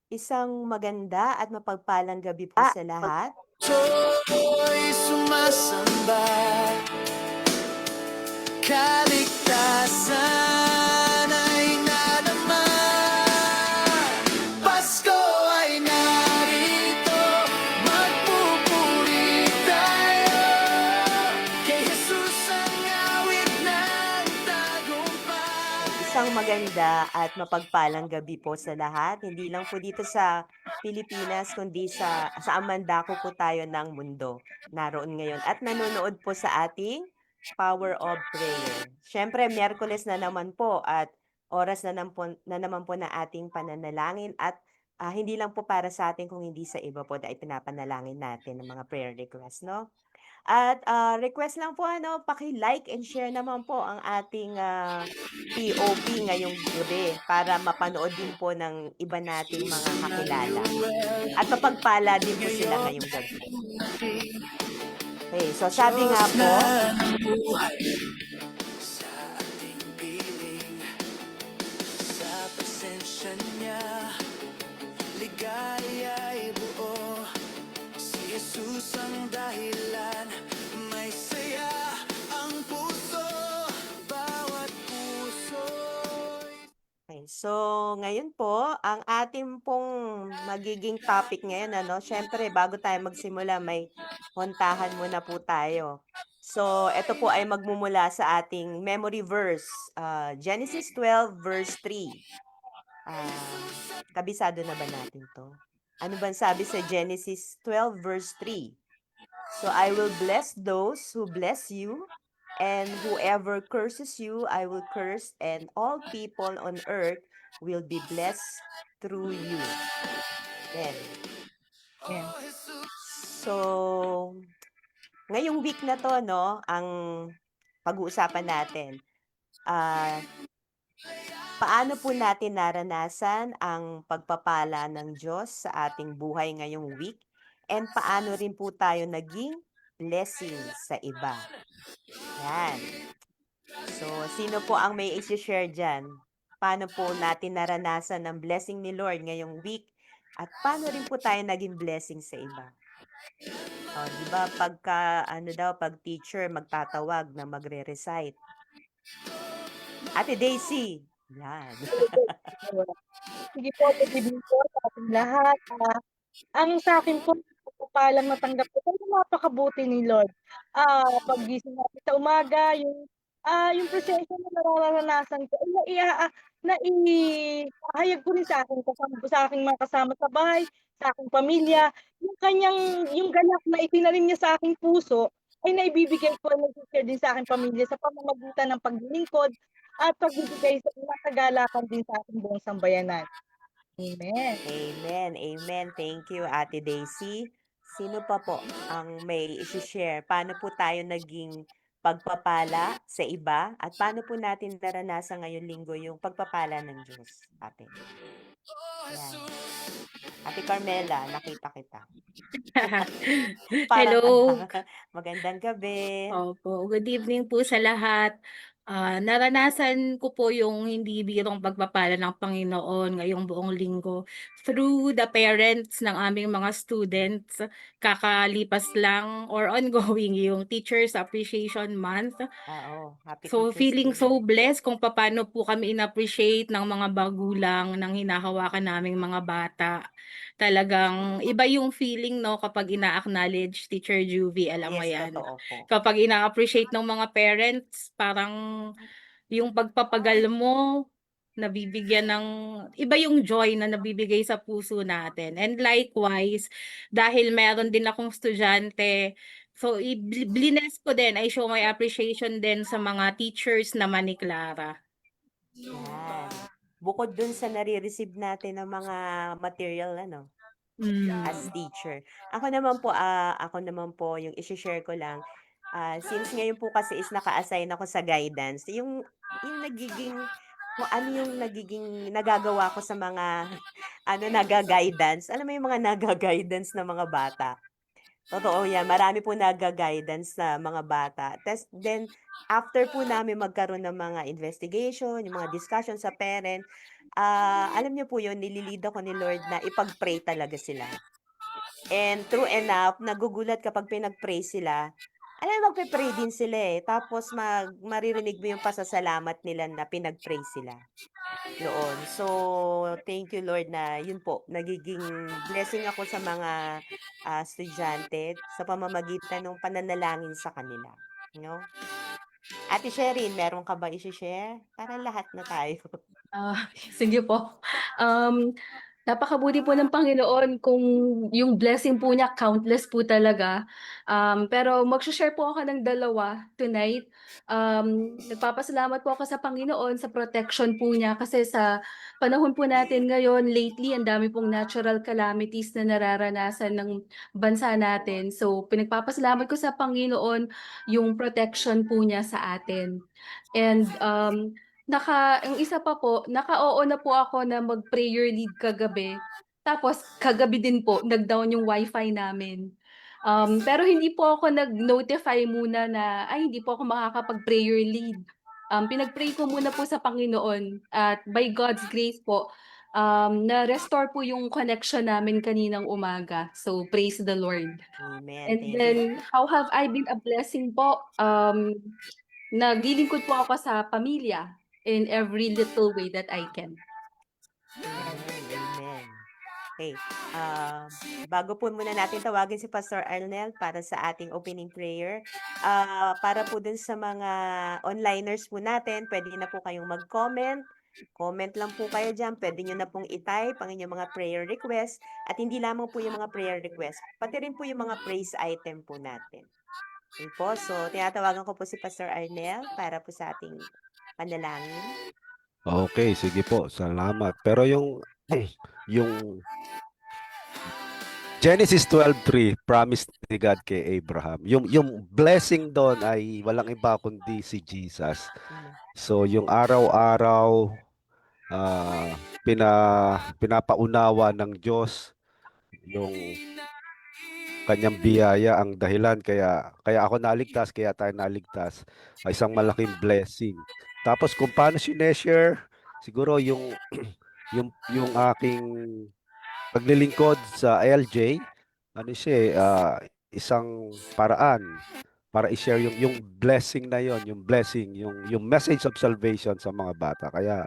Isang maganda at mapagpalang gabi po sa lahat. Ako'y sumasamba, kaligtasan ay nadarama. Pasko ay narito, magpupuri tayo, kay Jesus ang awit ng tagumpay. Isang maganda at mapagpalang gabi po sa lahat. Hindi lang po dito sa Pilipinas kundi sa mandako po tayo ng mundo. Naroon ngayon at nanonood po sa ating Power of Prayer. Siyempre, Miyerkules na naman po at oras na naman po na ating pananalangin at hindi lang po para sa atin kung hindi sa iba po dahil pinapanalangin natin ng mga prayer request, no? At, request lang po ano, paki-like and share naman po ang ating, POV ngayong gabi para mapanood din po ng iba nating mga kakilala at mapagpala din po sila ngayong gabi. Okay, so sabi nga Diyos na po, ng buhay sa ating piling, sa presensya niya, ligaya'y buo. Si Jesus ang dahilan, may saya ang puso, bawat puso. okay, so ngayon po ang ating pong magiging topic ngayon ano, siyempre bago tayo magsimula may puntahan muna po tayo. So eto po ay magmumula sa ating memory verse, Genesis 12 verse 3. Kabisado na ba natin 'to? Ano bang sabi sa Genesis 12 verse 3? "So I will bless those who bless you, and whoever curses you, I will curse, and all people on earth will be blessed through you." Yan. Yan. So, ngayong week na 'to 'no, ang pag-uusapan natin, ah, paano po natin naranasan ang pagpapala ng Diyos sa ating buhay ngayong week, and paano rin po tayo naging blessing sa iba? Yan. So, sino po ang may ishi-share diyan? Paano po natin naranasan ang blessing ni Lord ngayong week at paano rin po tayo naging blessing sa iba? Oh, 'di ba pagka ano daw 'pag teacher magtatawag na magre-recite, Ate Daisy, 'yan. Sige po, good evening po sa ating lahat. Ang sa'kin po, pagpapalang natanggap ko, talagang napakabuti ni Lord. Paggising natin sa umaga, yung presensya na nararanasan ko ay naihahayag ko rin sa aking sa aking mga kasama sa bahay, sa aking pamilya. Yung ganap na itinanim niya sa aking puso ay naibibigay ko at nai-share din sa aking pamilya sa pamamagitan ng paglilingkod at pagbibigay sa kagalakan din sa ating buong sambayanan. Amen. Amen, amen. Thank you, Ate Daisy. Sino pa po ang may ishi-share? Paano po tayo naging pagpapala sa iba at paano po natin naranasan ngayong linggo yung pagpapala ng Diyos, ate? Yan. Ate Carmela, nakita kita. Parang Hello. magandang gabi. Opo, good evening po sa lahat. Naranasan ko po yung hindi birong pagpapala ng Panginoon ngayong buong linggo through the parents ng aming mga students. Kakalipas lang or ongoing yung Teachers Appreciation Month. Oo, happy So, Teacher's feeling Day. so blessed kung papaano po kami in-appreciate ng mga magulang ng hinahawakan naming mga bata. Talagang iba yung feeling 'no kapag ina-acknowledge, Teacher Juvie, alam mo Yes, 'yan. totoo po. Kapag ina-appreciate ng mga parents, parang yung pagpapagal mo, nabibigyan ng iba yung joy na nabibigay sa puso natin. And likewise, dahil meron din akong estudyante, so blines ko din, I show my appreciation din sa mga teachers naman ni Clara. Yan. Bukod dun sa nare-receive natin ng mga material ano, as teacher. Ako naman po yung ishi-share ko lang, since ngayon po kasi is naka-assign ako sa guidance, yung nagiging kung ano yung nagiging nagagawa ko sa mga ano, naga-guidance, alam mo yung mga naga-guidance na mga bata? Totoo yan, marami po naga-guidance na mga bata. Then after po namin magkaroon ng mga investigation, yung mga discussion sa parent, alam niyo po yun, nili-lead ako ni Lord na ipag-pray talaga sila. And true enough, nagugulat kapag pinag-pray sila, alam mo magpe-pray din sila, eh, tapos maririnig mo yung pasasalamat nila na pinag-pray sila, yoon. So, thank you Lord na yun po, nagiging blessing ako sa mga, estudyante sa pamamagitan ng pananalangin sa kanila, 'no? Ate Sherine, meron ka bang ishi-share? Para lahat na tayo. Sige po. Um, Napakabuti po ng Panginoon kung yung blessing po niya countless po talaga. Pero magse-share po ako ng dalawa tonight. Nagpapasalamat po ako sa Panginoon sa protection po niya kasi sa panahon po natin ngayon, lately, ang dami pong natural calamities na nararanasan ng bansa natin. So, pinagpapasalamat ko sa Panginoon yung protection po niya sa atin. And ang isa pa po, naka-oo na po ako na mag-prayer lead kagabi. Tapos kagabi din po, nag-down yung wifi namin. Pero hindi po ako nag-notify muna na, ay hindi po ako makakapag-prayer lead. Pinag-pray ko muna po sa Panginoon at by God's grace po, na-restore po yung connection namin kaninang umaga. So praise the Lord. Amen, And thank you. then, how have I been a blessing po? Naglilingkod po ako sa pamilya in every little way that I can. Amen. Okay, bago po muna natin tawagin si Pastor Arnel para sa ating opening prayer, para po dun sa mga onliners po natin, pwede na po kayong mag-comment. Comment lang po kayo diyan, puwede niyo na pong i-type ang inyong mga prayer request at hindi lamang po yung mga prayer request, pati rin po yung mga praise item po natin. Yun po, so tinatawagan ko po si Pastor Arnel para po sa ating panalangin. Okay, sige po. Salamat. Pero yung yung Genesis 12:3, promise ni God kay Abraham. Yung blessing doon ay walang iba kundi si Jesus. So yung araw-araw pinapaunawa ng Diyos yung kanyang biyaya ang dahilan kaya ako naligtas, kaya tayo naligtas, ay isang malaking blessing. Tapos kung paano sineshare, siguro yung yung aking paglilingkod sa LJ, ano siya isang paraan para i-share yung blessing na yon, yung blessing, yung message of salvation sa mga bata. Kaya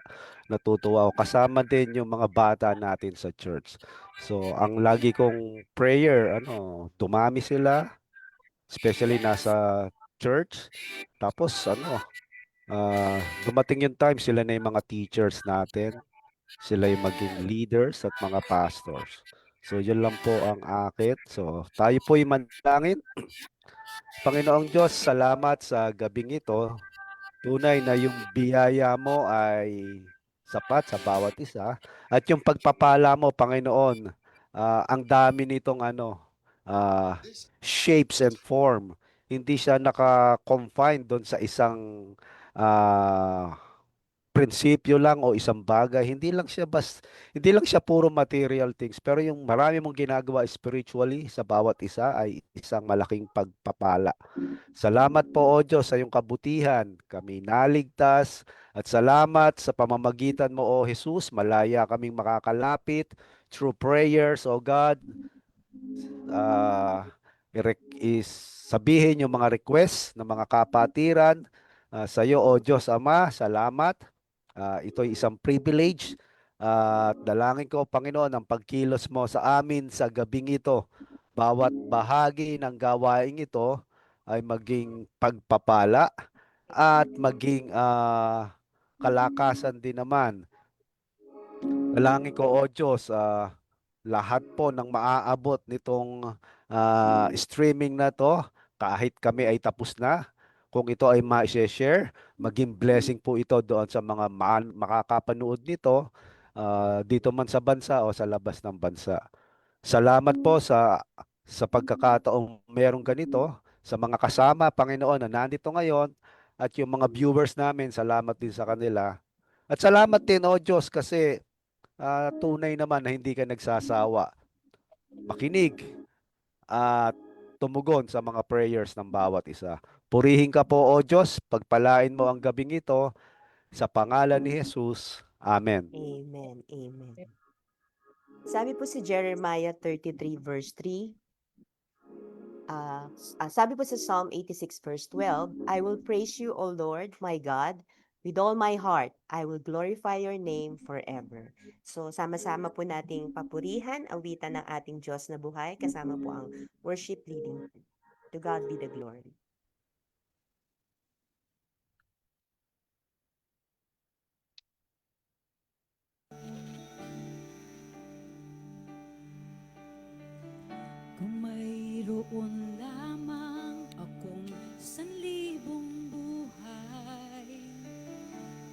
natutuwa ako. Kasama din yung mga bata natin sa church. So, ang lagi kong prayer, dumami sila, especially nasa church. Tapos, dumating yung time, sila na yung mga teachers natin. Sila yung maging leaders at mga pastors. So, yun lang po ang akit. So, tayo po'y manalangin. Panginoong Diyos, salamat sa gabing ito. Tunay na yung biyaya mo ay sapat sa bawat isa. At yung pagpapala mo, Panginoon, ang dami nitong shapes and form. Hindi siya naka-confine doon sa isang prinsipyo lang o isang bagay. Hindi lang siya puro material things, pero yung marami mong ginagawa spiritually sa bawat isa ay isang malaking pagpapala. Salamat po, O Diyos, sa iyong kabutihan. Kami naligtas at salamat sa pamamagitan mo, O Jesus. Malaya kaming makakalapit through prayers, O God. Sabihin yung mga requests ng mga kapatiran sa iyo, O Diyos Ama. Salamat. Ito'y isang privilege. At dalangin ko, Panginoon, ang pagkilos mo sa amin sa gabing ito. Bawat bahagi ng gawaing ito ay maging pagpapala at maging kalakasan din naman. Dalangin ko, O Diyos, lahat po ng maaabot nitong streaming na to, kahit kami ay tapos na, kung ito ay ma-share, maging blessing po ito doon sa mga makakapanood nito, dito man sa bansa o sa labas ng bansa. Salamat po sa pagkakataong merong ganito, sa mga kasama, Panginoon, na nandito ngayon, at yung mga viewers namin, salamat din sa kanila. At salamat din, O Diyos, kasi tunay naman na hindi ka nagsasawa makinig at tumugon sa mga prayers ng bawat isa. Purihin ka po, O Diyos, pagpalain mo ang gabing ito sa pangalan ni Jesus. Amen. Amen. Amen. Sabi po si Jeremiah 33 verse 3, sabi po sa Psalm 86 verse 12, I will praise you, O Lord, my God, with all my heart. I will glorify your name forever. So, sama-sama po nating papurihan, awitan ng ating Diyos na buhay, kasama po ang worship leading. To God be the glory. Kung mayroon lamang akong 1,000 buhay,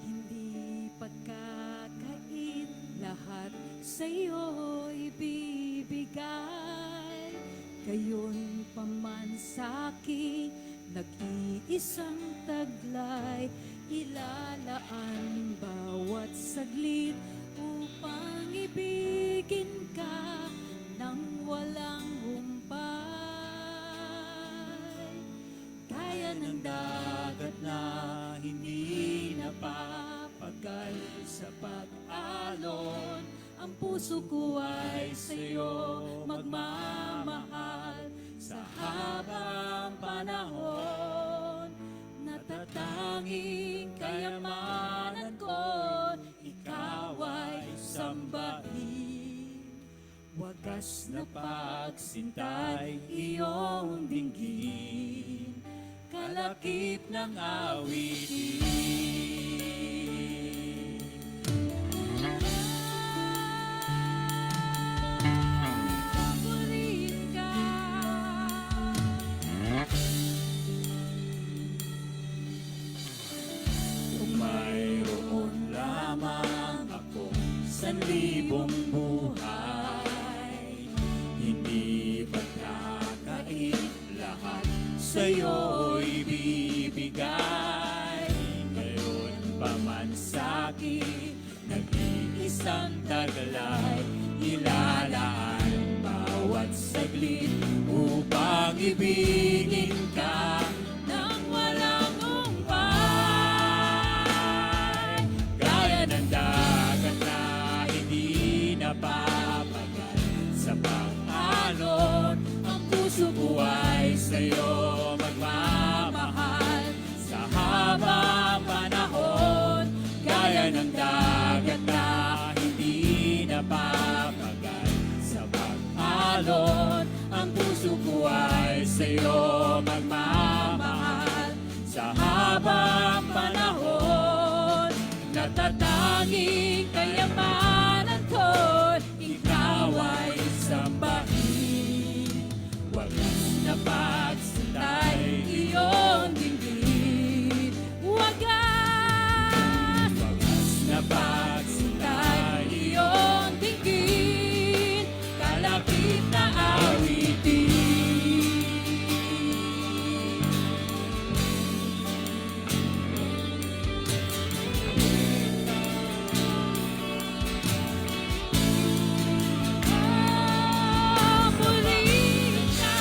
hindi pagkakait, lahat sa'yo'y bibigay. Gayon pa man sa'kin, nag-iisang taglay, ilalaan bawat saglit upang ibigin ka nang walang humpay. Kaya ng dagat na hindi napapagal sa pag-alon, ang puso ko ay sa'yo magmamahal sa habang panahon. Natatanging kayamanan ko, ikaw ay sambahin. Wagas na pagsintay, iyong dinggin, kalakip ng awitin. Papurihin ka. Kung mayroon lamang akong 1,000 buhay, hindi pagkakait, lahat sa'yo'y bibigay. Ngayon pa man sa'kin, nag-iisang taglay, ilalaan bawat saglit upang ibigin ka nang walang humpay. Gaya ng dagat na hindi napapagal sa pag-alon, ang puso ko ay sa'yo magmamahal sa habang panahon. Gaya ng dagat na hindi napapagal sa pag-alon, ang puso ko ay sa'yo magmamahal sa habang panahon. Natatanging kayamanan ko, ikaw ay sambahin. Wagas na pagsintay, iyong dinggin. Wagas na pagsintay, iyong dinggin, kalakip na awitin. Papurihin ka.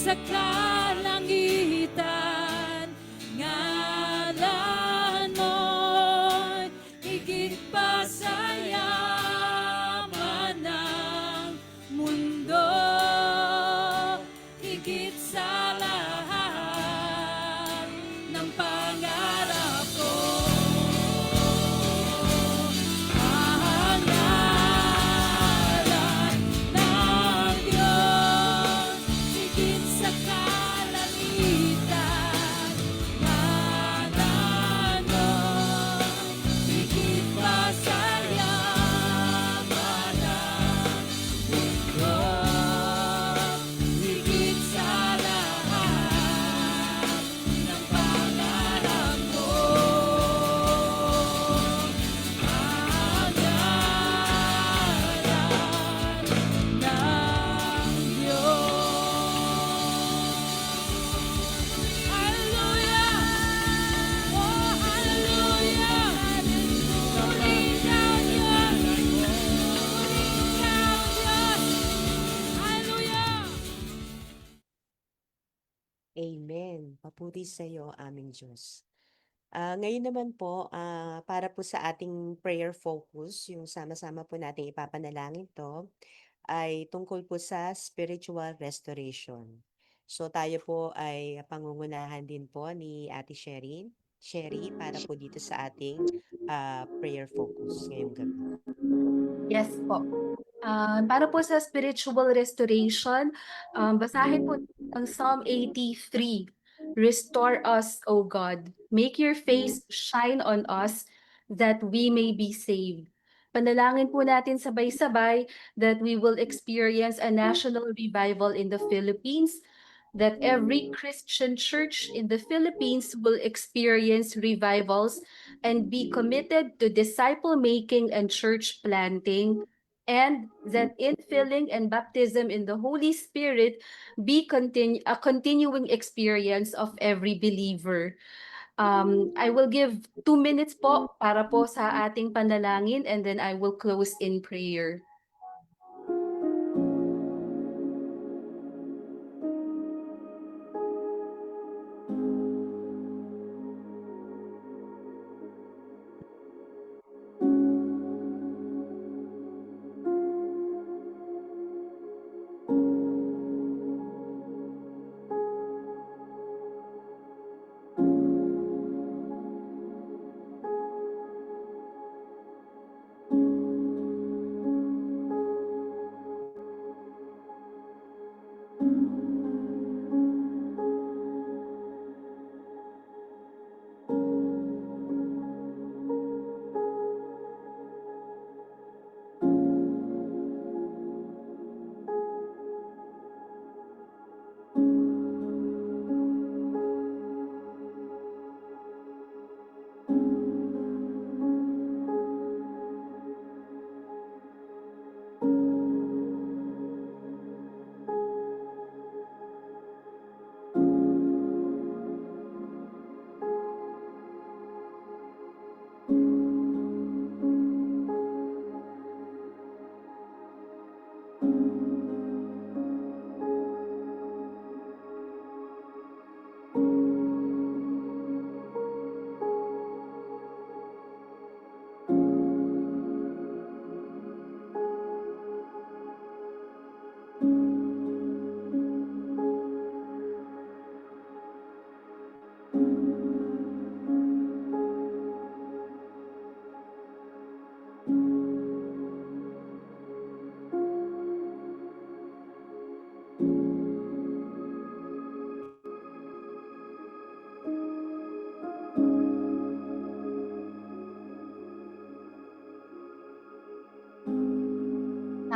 sa kalangitan. Ngalan mo'y higit pa sa yaman ng mundo, higit sa lahat ng pangarap ko. Ang ngalan ng Diyos, higit sa kalangitan. Ngalan mo'y higit pa sa yaman ng mundo, higit sa lahat ng pangarap ko. Ang ngalan ng Diyos. Hallelujah! Oh, hallelujah! Purihin ka, Diyos! Purihin ka, Diyos! Hallelujah! Amen. Papuri sa iyo, aming Diyos. Ngayon naman po, para po sa ating prayer focus, yung sama-sama po natin ipapanalangin to, ay tungkol po sa spiritual restoration. So tayo po ay pangungunahan din po ni Ate Sherry para po dito sa ating prayer focus ngayong gabi. Yes po. Para po sa spiritual restoration, basahin po ang Psalm 83. Restore us, O God. Make your face shine on us that we may be saved. Panalangin po natin sabay-sabay that we will experience a national revival in the Philippines, that every Christian church in the Philippines will experience revivals and be committed to disciple making and church planting, and that infilling and baptism in the Holy Spirit be a continuing experience of every believer. I will give 2 minutes po para po sa ating panalangin, and then I will close in prayer.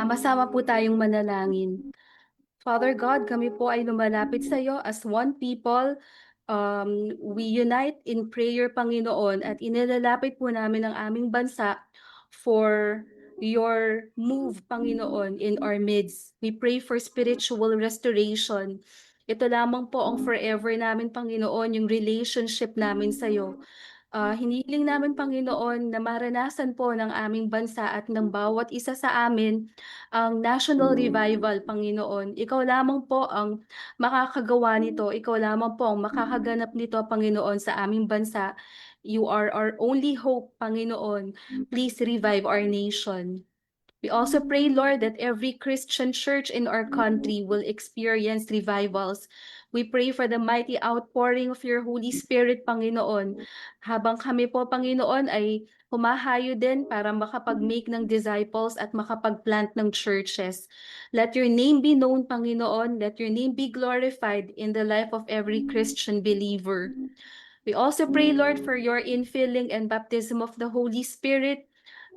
Sama-sama po tayong manalangin. Father God, kami po ay lumalapit sa iyo as one people. We unite in prayer, Panginoon, at inilalapit po namin ang aming bansa for your move, Panginoon, in our midst. We pray for spiritual restoration. Ito lamang po ang forever namin, Panginoon, yung relationship namin sa iyo. Hinihiling namin, Panginoon, na maranasan po ng aming bansa at ng bawat isa sa amin ang national revival, Panginoon. Ikaw lamang po ang makakagawa nito. Ikaw lamang po ang makakaganap nito, Panginoon, sa aming bansa. You are our only hope, Panginoon. Please revive our nation. We also pray, Lord, that every Christian church in our country will experience revivals. We pray for the mighty outpouring of your Holy Spirit, Panginoon. Habang kami po, Panginoon, ay humahayo din para makapag-make ng disciples at makapag-plant ng churches. Let your name be known, Panginoon. Let your name be glorified in the life of every Christian believer. We also pray, Lord, for your infilling and baptism of the Holy Spirit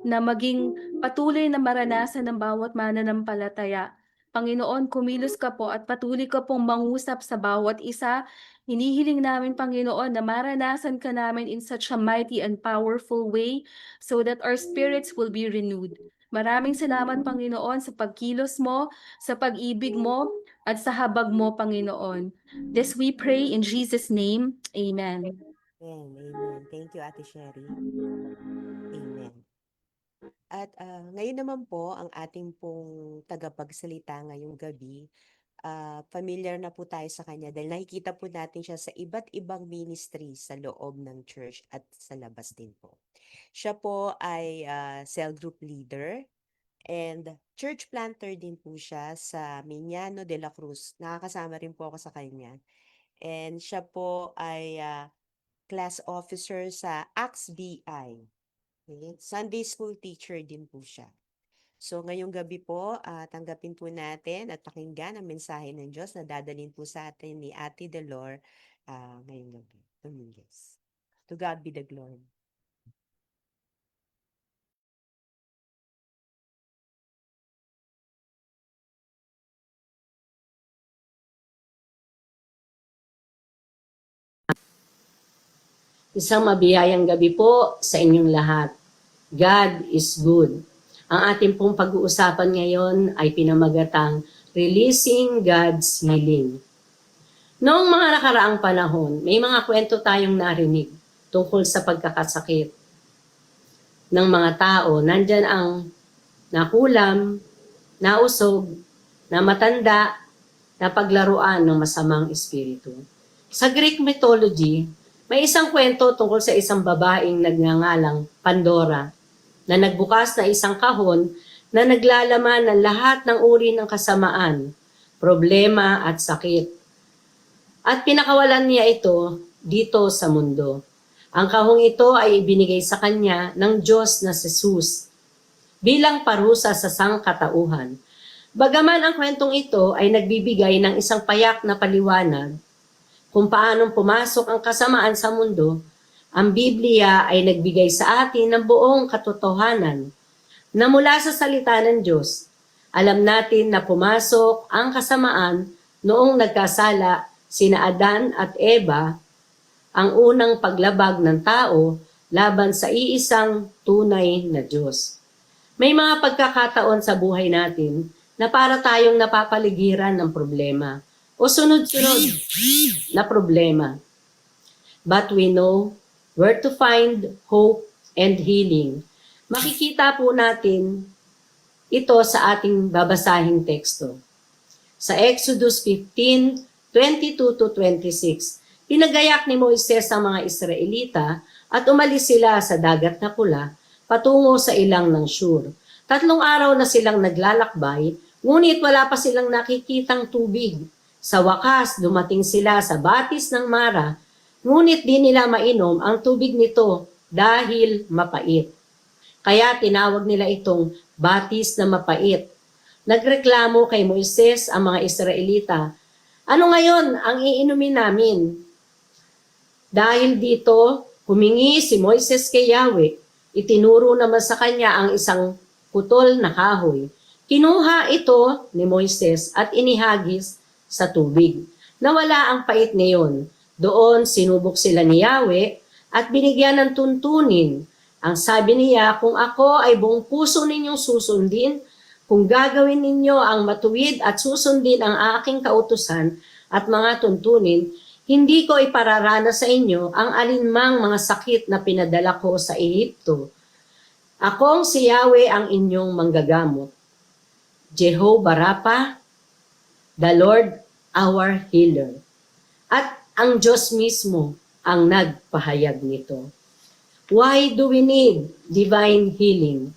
na maging patuloy na maranasan ng bawat mananampalataya. Panginoon, kumilos ka po at patuloy ka pong mangusap sa bawat isa. Hinihiling namin, Panginoon, na maranasan ka namin in such a mighty and powerful way so that our spirits will be renewed. Maraming salamat, Panginoon, sa pagkilos mo, sa pag-ibig mo, at sa habag mo, Panginoon. This we pray in Jesus' name. Amen. Amen. Thank you, Ate Sherry. Amen. At ngayon naman po, ang ating pong tagapagsalita ngayong gabi, familiar na po tayo sa kanya dahil nakikita po natin siya sa iba't ibang ministry sa loob ng church at sa labas din po. Siya po ay cell group leader and church planter din po siya sa Miñano de la Cruz. Nakakasama rin po ako sa kanya. And siya po ay class officer sa Acts BI. Okay? Sunday school teacher din po siya. So ngayong gabi po, tanggapin po natin at pakinggan ang mensahe ng Diyos na dadalhin po sa atin ni Ate Delor ngayong gabi. Dominguez. To God be the glory. Isang mabiyayang gabi po sa inyong lahat. God is good. Ang ating pong pag-uusapan ngayon ay pinamagatang Releasing God's Healing. Noong mga nakaraang panahon, may mga kwento tayong narinig tungkol sa pagkakasakit ng mga tao. Nandyan ang nakulam, nausog, namatanda, napaglaruan ng masamang espiritu. Sa Greek mythology, may isang kwento tungkol sa isang babaeng nagngangalang Pandora na nagbukas na isang kahon na naglalaman ng lahat ng uri ng kasamaan, problema at sakit. At pinakawalan niya ito dito sa mundo. Ang kahong ito ay ibinigay sa kanya ng Diyos na Jesus bilang parusa sa sangkatauhan. Bagaman ang kwentong ito ay nagbibigay ng isang payak na paliwanag kung paanong pumasok ang kasamaan sa mundo, ang Biblia ay nagbigay sa atin ng buong katotohanan na mula sa salita ng Diyos. Alam natin na pumasok ang kasamaan noong nagkasala sina Adan at Eva, ang unang paglabag ng tao laban sa iisang tunay na Diyos. May mga pagkakataon sa buhay natin na para tayong napapaligiran ng problema o sunod-sunod na problema. But we know where to find hope and healing. Makikita po natin ito sa ating babasahing teksto. Sa Exodus 15:22-26, pinagayak ni Moises ang mga Israelita at umalis sila sa dagat na pula patungo sa ilang ng Shur. 3 araw na silang naglalakbay, ngunit wala pa silang nakikitang tubig. Sa wakas, dumating sila sa batis ng Mara, ngunit di nila mainom ang tubig nito dahil mapait. Kaya tinawag nila itong batis na mapait. Nagreklamo kay Moises ang mga Israelita, "Ano ngayon ang iinumin namin?" Dahil dito, humingi si Moises kay Yahweh. Itinuro naman sa kanya ang isang putol na kahoy. Kinuha ito ni Moises at inihagis sa tubig. Nawala ang pait niyon. Doon sinubok sila ni Yahweh at binigyan ng tuntunin. Ang sabi niya, "Kung ako ay buong puso ninyong susundin, kung gagawin ninyo ang matuwid at susundin ang aking kautusan at mga tuntunin, Hindi ko ipararana sa inyo ang alinmang mga sakit na pinadala ko sa Ehipto. Akong si Yahweh ang inyong manggagamot. Jehovah Rapha, the Lord our healer. At ang Diyos mismo ang nagpahayag nito. Why do we need divine healing?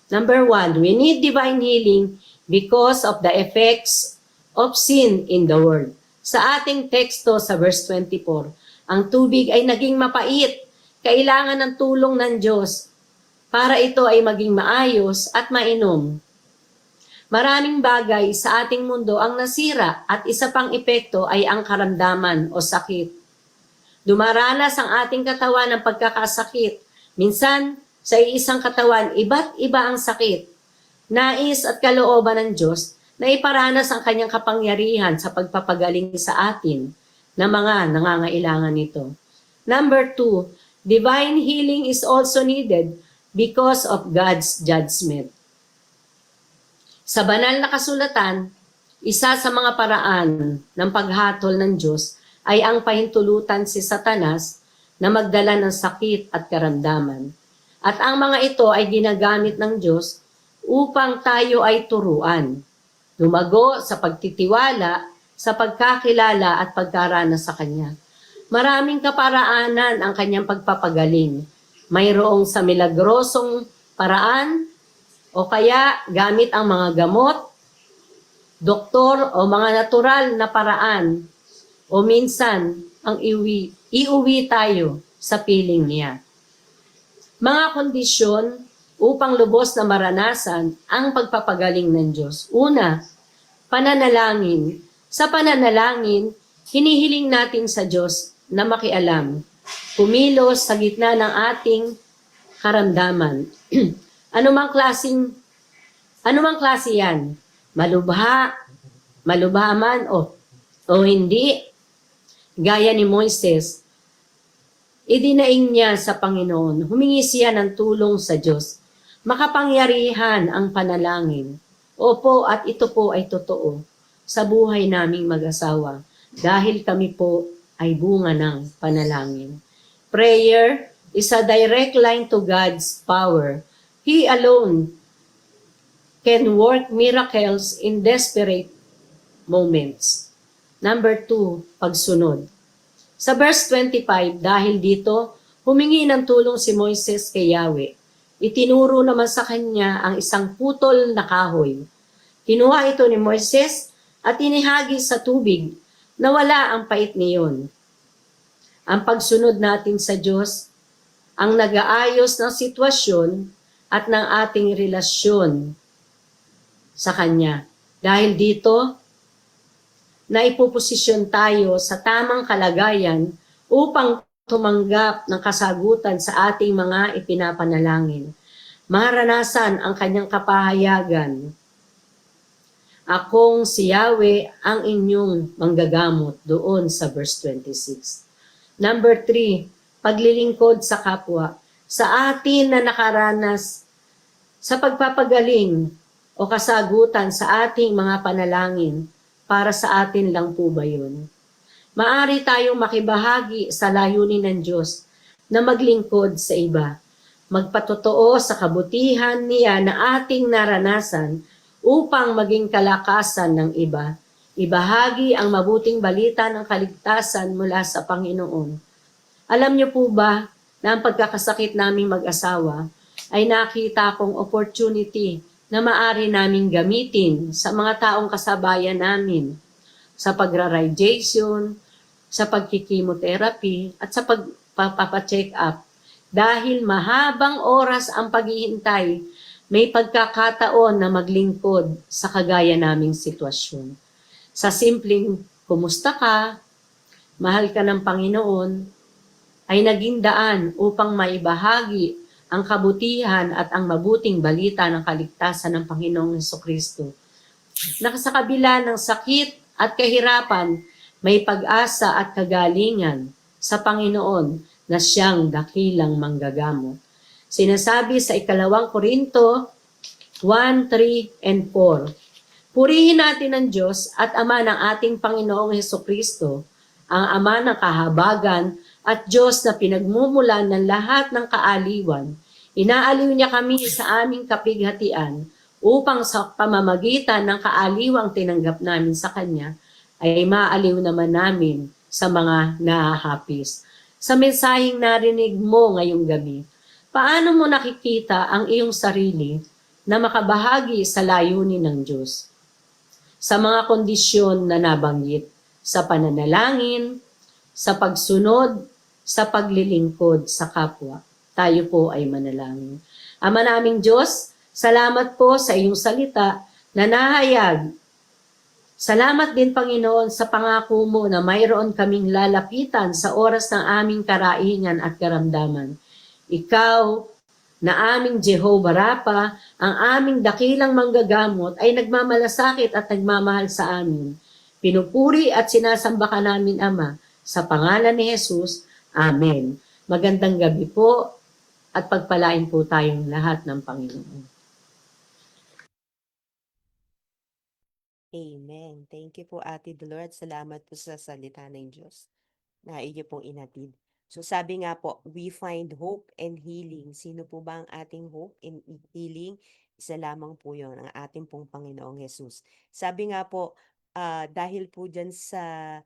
Number 1, we need divine healing because of the effects of sin in the world. Sa ating teksto sa verse 24, ang tubig ay naging mapait. Kailangan ng tulong ng Diyos para ito ay maging maayos at mainom. Maraming bagay sa ating mundo ang nasira at isa pang epekto ay ang karamdaman o sakit. Dumaranas ang ating katawan ng pagkakasakit. Minsan, sa isang katawan, iba't iba ang sakit. Nais at kalooban ng Diyos na iparanas ang kanyang kapangyarihan sa pagpapagaling sa atin na mga nangangailangan nito. Number 2, divine healing is also needed because of God's judgment. Sa banal na kasulatan, isa sa mga paraan ng paghatol ng Diyos ay ang pahintulutan si Satanas na magdala ng sakit at karamdaman. At ang mga ito ay ginagamit ng Diyos upang tayo ay turuan, lumago sa pagtitiwala, sa pagkakilala at pagkaranas sa Kanya. Maraming kaparaanan ang Kanyang pagpapagaling. Mayroong sa milagrosong paraan o kaya gamit ang mga gamot, doktor o mga natural na paraan o minsan ang iuwi tayo sa piling niya. Mga kondisyon upang lubos na maranasan ang pagpapagaling ng Diyos. Una, pananalangin. Sa pananalangin, hinihiling natin sa Diyos na makialam, kumilos sa gitna ng ating karamdaman. Anumang klase yan, malubha man o hindi, gaya ni Moises, idinaing niya sa Panginoon, humingi siya ng tulong sa Diyos. Makapangyarihan ang panalangin. Opo, at ito po ay totoo sa buhay naming mag-asawa dahil kami po ay bunga ng panalangin. Prayer is a direct line to God's power. He alone can work miracles in desperate moments. Number 2, pagsunod. Sa verse 25, dahil dito, humingi ng tulong si Moises kay Yahweh. Itinuro naman sa kanya ang isang putol na kahoy. Kinuha ito ni Moises at inihagis sa tubig na wala ang pait niyon. Ang pagsunod natin sa Diyos ang nag-aayos ng sitwasyon at ng ating relasyon sa Kanya. Dahil dito, naipoposisyon tayo sa tamang kalagayan upang tumanggap ng kasagutan sa ating mga ipinapanalangin. Maranasan ang Kanyang kapahayagan. Akong si Yahweh ang inyong manggagamot doon sa verse 26. Number 3, paglilingkod sa kapwa. Sa atin na nakaranas sa pagpapagaling o kasagutan sa ating mga panalangin, para sa atin lang po ba yun? Maari tayong makibahagi sa layunin ng Diyos na maglingkod sa iba, magpatotoo sa kabutihan niya na ating naranasan upang maging kalakasan ng iba, ibahagi ang mabuting balita ng kaligtasan mula sa Panginoon. Alam niyo po ba na ang pagkakasakit naming mag-asawa ay nakita kong opportunity na maari naming gamitin sa mga taong kasabayan namin sa pagra-radiation, sa pagkikimotherapy, at sa pagpapacheck up. Dahil mahabang oras ang paghihintay, may pagkakataon na maglingkod sa kagaya naming sitwasyon. Sa simpleng, kumusta ka, mahal ka ng Panginoon, ay naging daan upang maibahagi ang kabutihan at ang mabuting balita ng kaligtasan ng Panginoong Hesukristo. Na sa kabila ng sakit at kahirapan, may pag-asa at kagalingan sa Panginoon na siyang dakilang manggagamot. Sinasabi sa 2 Korinto 1, 3, and 4, purihin natin ang Diyos at Ama ng ating Panginoong Hesukristo, ang Ama ng kahabagan at Diyos na pinagmumulan ng lahat ng kaaliwan. Inaaliw niya kami sa aming kapighatian upang sa pamamagitan ng kaaliwang tinanggap namin sa Kanya, ay maaliw naman namin sa mga nahahapis. Sa mensaheng narinig mo ngayong gabi, paano mo nakikita ang iyong sarili na makabahagi sa layunin ng Diyos? Sa mga kondisyon na nabanggit, sa pananalangin, sa pagsunod, sa paglilingkod sa kapwa. Tayo po ay manalangin. Ama naming Diyos, salamat po sa iyong salita na nahayag. Salamat din, Panginoon, sa pangako mo na mayroon kaming lalapitan sa oras ng aming karaingan at karamdaman. Ikaw, na aming Jehovah Rapha, ang aming dakilang manggagamot, ay nagmamalasakit at nagmamahal sa amin. Pinupuri at sinasamba ka namin, Ama, sa pangalan ni Jesus. Amen. Magandang gabi po at pagpalain po tayong lahat ng Panginoon. Amen. Thank you po, Ate Dolores. Salamat po sa salita ng Diyos na inyo pong inatid. So sabi nga po, we find hope and healing. Sino po ba ang ating hope and healing? Isa lamang po yun, ang ating pong Panginoong Jesus. Sabi nga po, dahil po dyan sa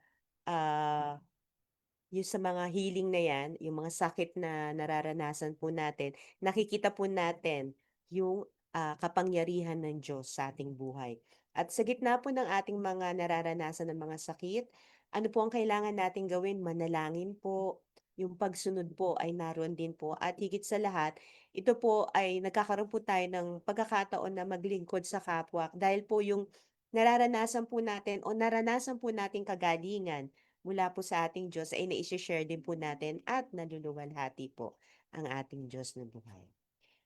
yung sa mga healing na yan, yung mga sakit na nararanasan po natin, nakikita po natin yung kapangyarihan ng Diyos sa ating buhay. At sa gitna po ng ating mga nararanasan ng mga sakit, ano po ang kailangan natin gawin? Manalangin po. Yung pagsunod po ay naroon din po. At higit sa lahat, ito po ay nagkakaroon po tayo ng pagkakataon na maglingkod sa kapwa. Dahil po yung nararanasan po natin o naranasan po nating kagalingan mula po sa ating Diyos ay na-share din po natin at naluluwalhati po ang ating Diyos na buhay.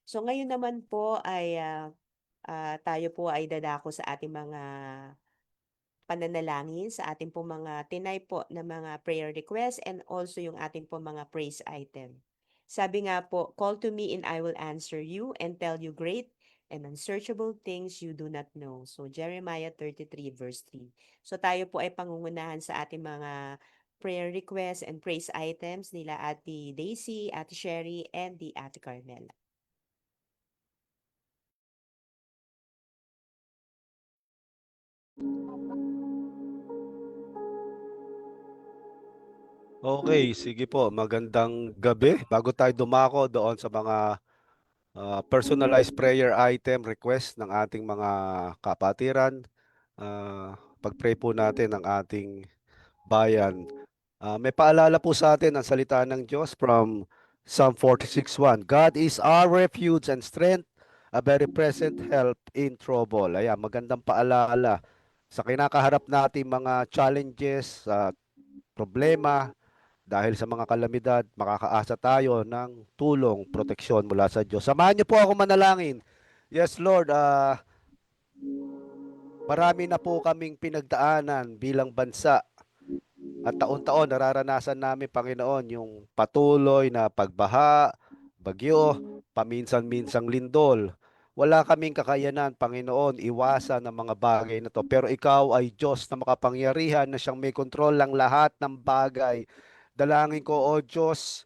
So ngayon naman po ay tayo po ay dadako sa ating mga pananalangin, sa ating po mga tinay po na mga prayer request and also yung ating po mga praise item. Sabi nga po, call to me and I will answer you and tell you great and unsearchable things you do not know. So Jeremiah 33 verse 3. So tayo po ay pangungunahan sa ating mga prayer requests and praise items nila Ate Daisy, Ate Sherry, and the Ate Carmela. Okay, sige po. Magandang gabi. Bago tayo dumako doon sa mga personalized prayer item request ng ating mga kapatiran, pag-pray po natin ang ating bayan. May paalala po sa atin ang salita ng Diyos from Psalm 46:1. God is our refuge and strength, a very present help in trouble. Ayan, magandang paalala sa kinakaharap nating mga challenges, problema, dahil sa mga kalamidad, makakaasa tayo ng tulong, proteksyon mula sa Diyos. Samahan niyo po ako manalangin. Yes, Lord, marami na po kaming pinagdaanan bilang bansa. At taon-taon nararanasan namin, Panginoon, yung patuloy na pagbaha, bagyo, paminsan-minsang lindol. Wala kaming kakayanan, Panginoon, iwasan ang mga bagay na to. Pero ikaw ay Diyos na makapangyarihan na siyang may kontrol ng lahat ng bagay. Dalangin ko, O Diyos,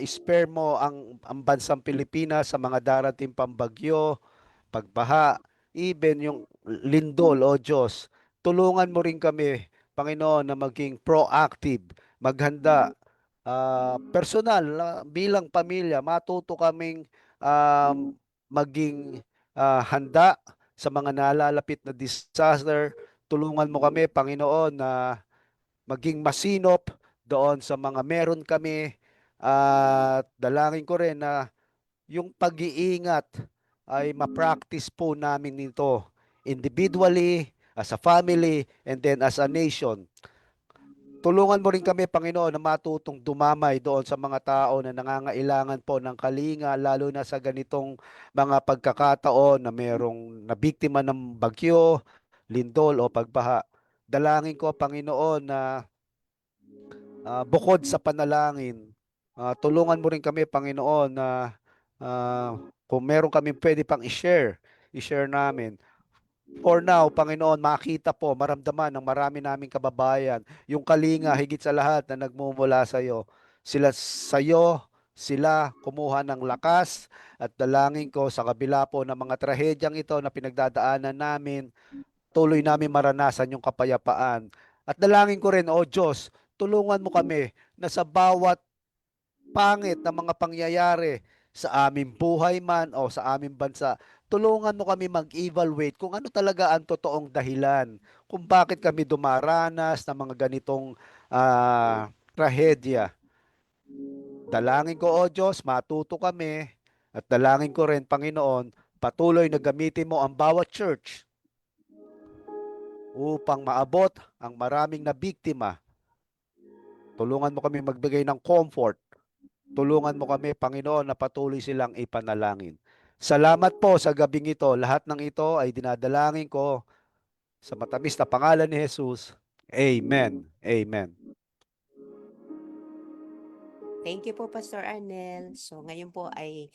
spare mo ang bansang Pilipinas sa mga darating pambagyo, pagbaha, even yung lindol, O Diyos. Tulungan mo rin kami, Panginoon, na maging proactive, maghanda, personal, bilang pamilya, matuto kaming maging handa sa mga nalalapit na disaster. Tulungan mo kami, Panginoon, na maging masinop doon sa mga meron kami. At dalangin ko rin na yung pag-iingat ay ma-practice po namin nito individually, as a family, and then as a nation. Tulungan mo rin kami, Panginoon, na matutong dumamay doon sa mga tao na nangangailangan po ng kalinga, lalo na sa ganitong mga pagkakataon na merong nabiktima ng bagyo, lindol o pagbaha. Dalangin ko, Panginoon, na bukod sa panalangin, tulungan mo rin kami, Panginoon, na kung meron kami pwede pang i-share namin. For now, Panginoon, makita po, maramdaman ng marami naming kababayan, yung kalinga, higit sa lahat na nagmumula sa iyo. Sila kumuha ng lakas at dalangin ko sa kabila po ng mga trahedyang ito na pinagdadaanan namin, tuloy namin maranasan yung kapayapaan. At dalangin ko rin, O Diyos, tulungan mo kami na sa bawat pangit na mga pangyayari sa aming buhay man o sa aming bansa, tulungan mo kami mag-evaluate kung ano talaga ang totoong dahilan, kung bakit kami dumaranas ng mga ganitong trahedya. Dalangin ko, O Diyos, matuto kami at dalangin ko rin, Panginoon, patuloy na gamitin mo ang bawat church upang maabot ang maraming na biktima. Tulungan mo kami magbigay ng comfort. Tulungan mo kami, Panginoon, na patuloy silang ipanalangin. Salamat po sa gabing ito. Lahat ng ito ay dinadalangin ko sa matamis na pangalan ni Jesus. Amen. Amen. Thank you po, Pastor Arnel. So, ngayon po ay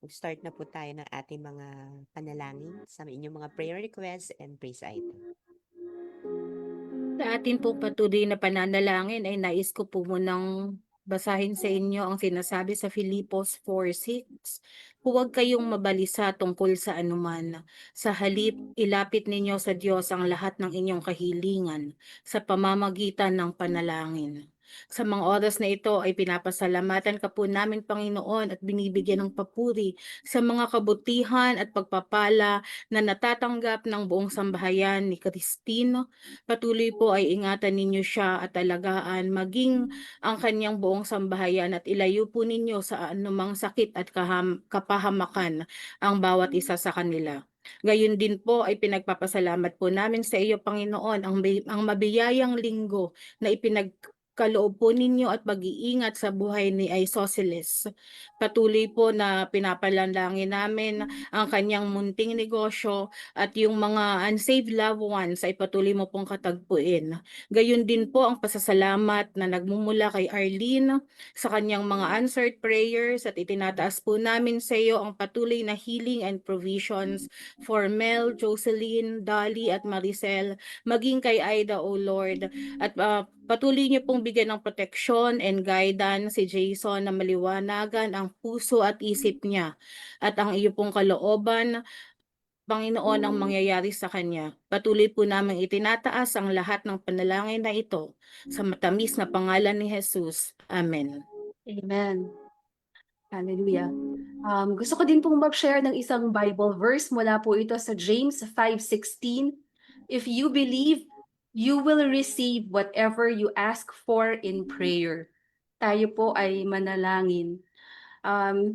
start na po tayo ng ating mga panalangin sa inyong mga prayer requests and praise item. Sa atin pong patuloy na pananalangin ay nais ko po munang basahin sa inyo ang sinasabi sa Filipos 4:6. Huwag kayong mabalisa tungkol sa anuman. Sa halip, ilapit ninyo sa Diyos ang lahat ng inyong kahilingan sa pamamagitan ng panalangin. Sa mga oras na ito ay pinapasalamatan ka po namin, Panginoon, at binibigyan ng papuri sa mga kabutihan at pagpapala na natatanggap ng buong sambahayan ni Christine. Patuloy po ay ingatan ninyo siya at alagaan maging ang kanyang buong sambahayan at ilayo po ninyo sa anumang sakit at kapahamakan ang bawat isa sa kanila. Gayon din po ay pinagpapasalamat po namin sa iyo, Panginoon, ang mabiyayang linggo na ipinagkaloob po ninyo at pag-iingat sa buhay ni Isosceles. Patuloy po na pinapalandangin namin ang kanyang munting negosyo at yung mga unsaved loved ones ay patuloy mo pong katagpuin. Gayon din po ang pasasalamat na nagmumula kay Arlene sa kanyang mga answered prayers at itinataas po namin sa iyo ang patuloy na healing and provisions for Mel, Jocelyn, Dali at Maricel, maging kay Aida, O Lord, at patuloy niyo pong bigyan ng proteksyon and guidance si Jason na maliwanagan ang puso at isip niya at ang iyo pong kalooban, Panginoon, ang mangyayari sa kanya. Patuloy po namin itinataas ang lahat ng panalangin na ito sa matamis na pangalan ni Jesus. Amen. Amen. Hallelujah. Gusto ko din pong mag-share ng isang Bible verse mula po ito sa James 5:16. If you believe, you will receive whatever you ask for in prayer. Tayo po ay manalangin.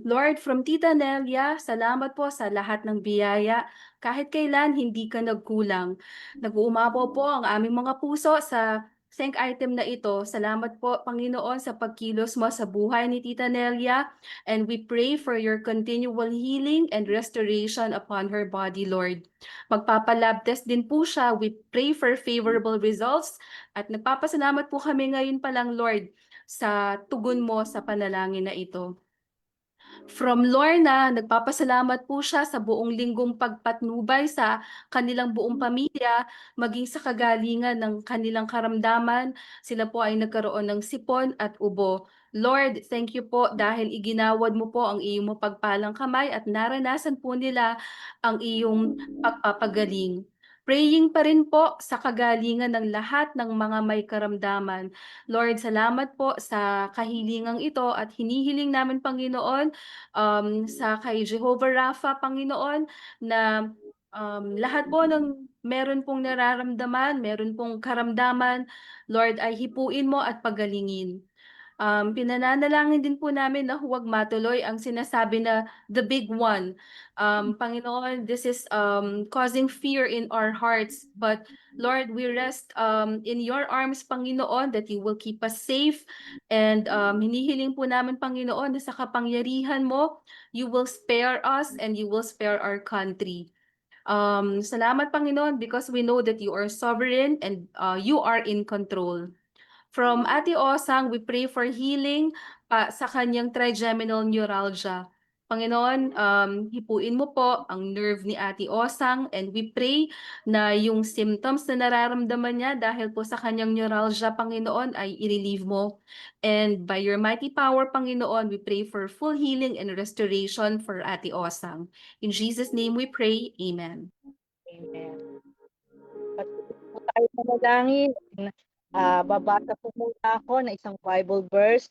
Lord, from Tita Nelia, salamat po sa lahat ng biyaya. Kahit kailan, hindi ka nagkulang. Nag-uumapaw po ang aming mga puso sa thank item na ito. Salamat po, Panginoon, sa pagkilos mo sa buhay ni Tita Nelia. And we pray for your continual healing and restoration upon her body, Lord. Magpapalab test din po siya. We pray for favorable results. At nagpapasalamat po kami ngayon pa lang, Lord, sa tugon mo sa panalangin na ito. From Lorna, nagpapasalamat po siya sa buong linggong pagpatnubay sa kanilang buong pamilya, maging sa kagalingan ng kanilang karamdaman. Sila po ay nagkaroon ng sipon at ubo. Lord, thank you po dahil iginawad mo po ang iyong mapagpalang kamay at naranasan po nila ang iyong pagpapagaling. Praying pa rin po sa kagalingan ng lahat ng mga may karamdaman. Lord, salamat po sa kahilingang ito at hinihiling namin, Panginoon, sa kay Jehovah Rapha, Panginoon, na lahat po ng meron pong nararamdaman, meron pong karamdaman, Lord, ay hipuin mo at pagalingin. Pinananalangin din po namin na huwag matuloy ang sinasabi na the big one. Panginoon, this is causing fear in our hearts. But Lord, we rest in your arms, Panginoon, that you will keep us safe. And hinihiling po namin, Panginoon, na sa kapangyarihan mo, you will spare us and you will spare our country. Salamat, Panginoon, because we know that you are sovereign and you are in control. From Ate Osang, we pray for healing sa kanyang trigeminal neuralgia. Panginoon, hipuin mo po ang nerve ni Ate Osang, and we pray na yung symptoms na nararamdaman niya dahil po sa kanyang neuralgia, Panginoon, ay i-relieve mo. And by your mighty power, Panginoon, we pray for full healing and restoration for Ate Osang. In Jesus' name we pray. Amen. Amen. Patuloy po tayo manalangin. Babasa po muna ako ng isang Bible verse.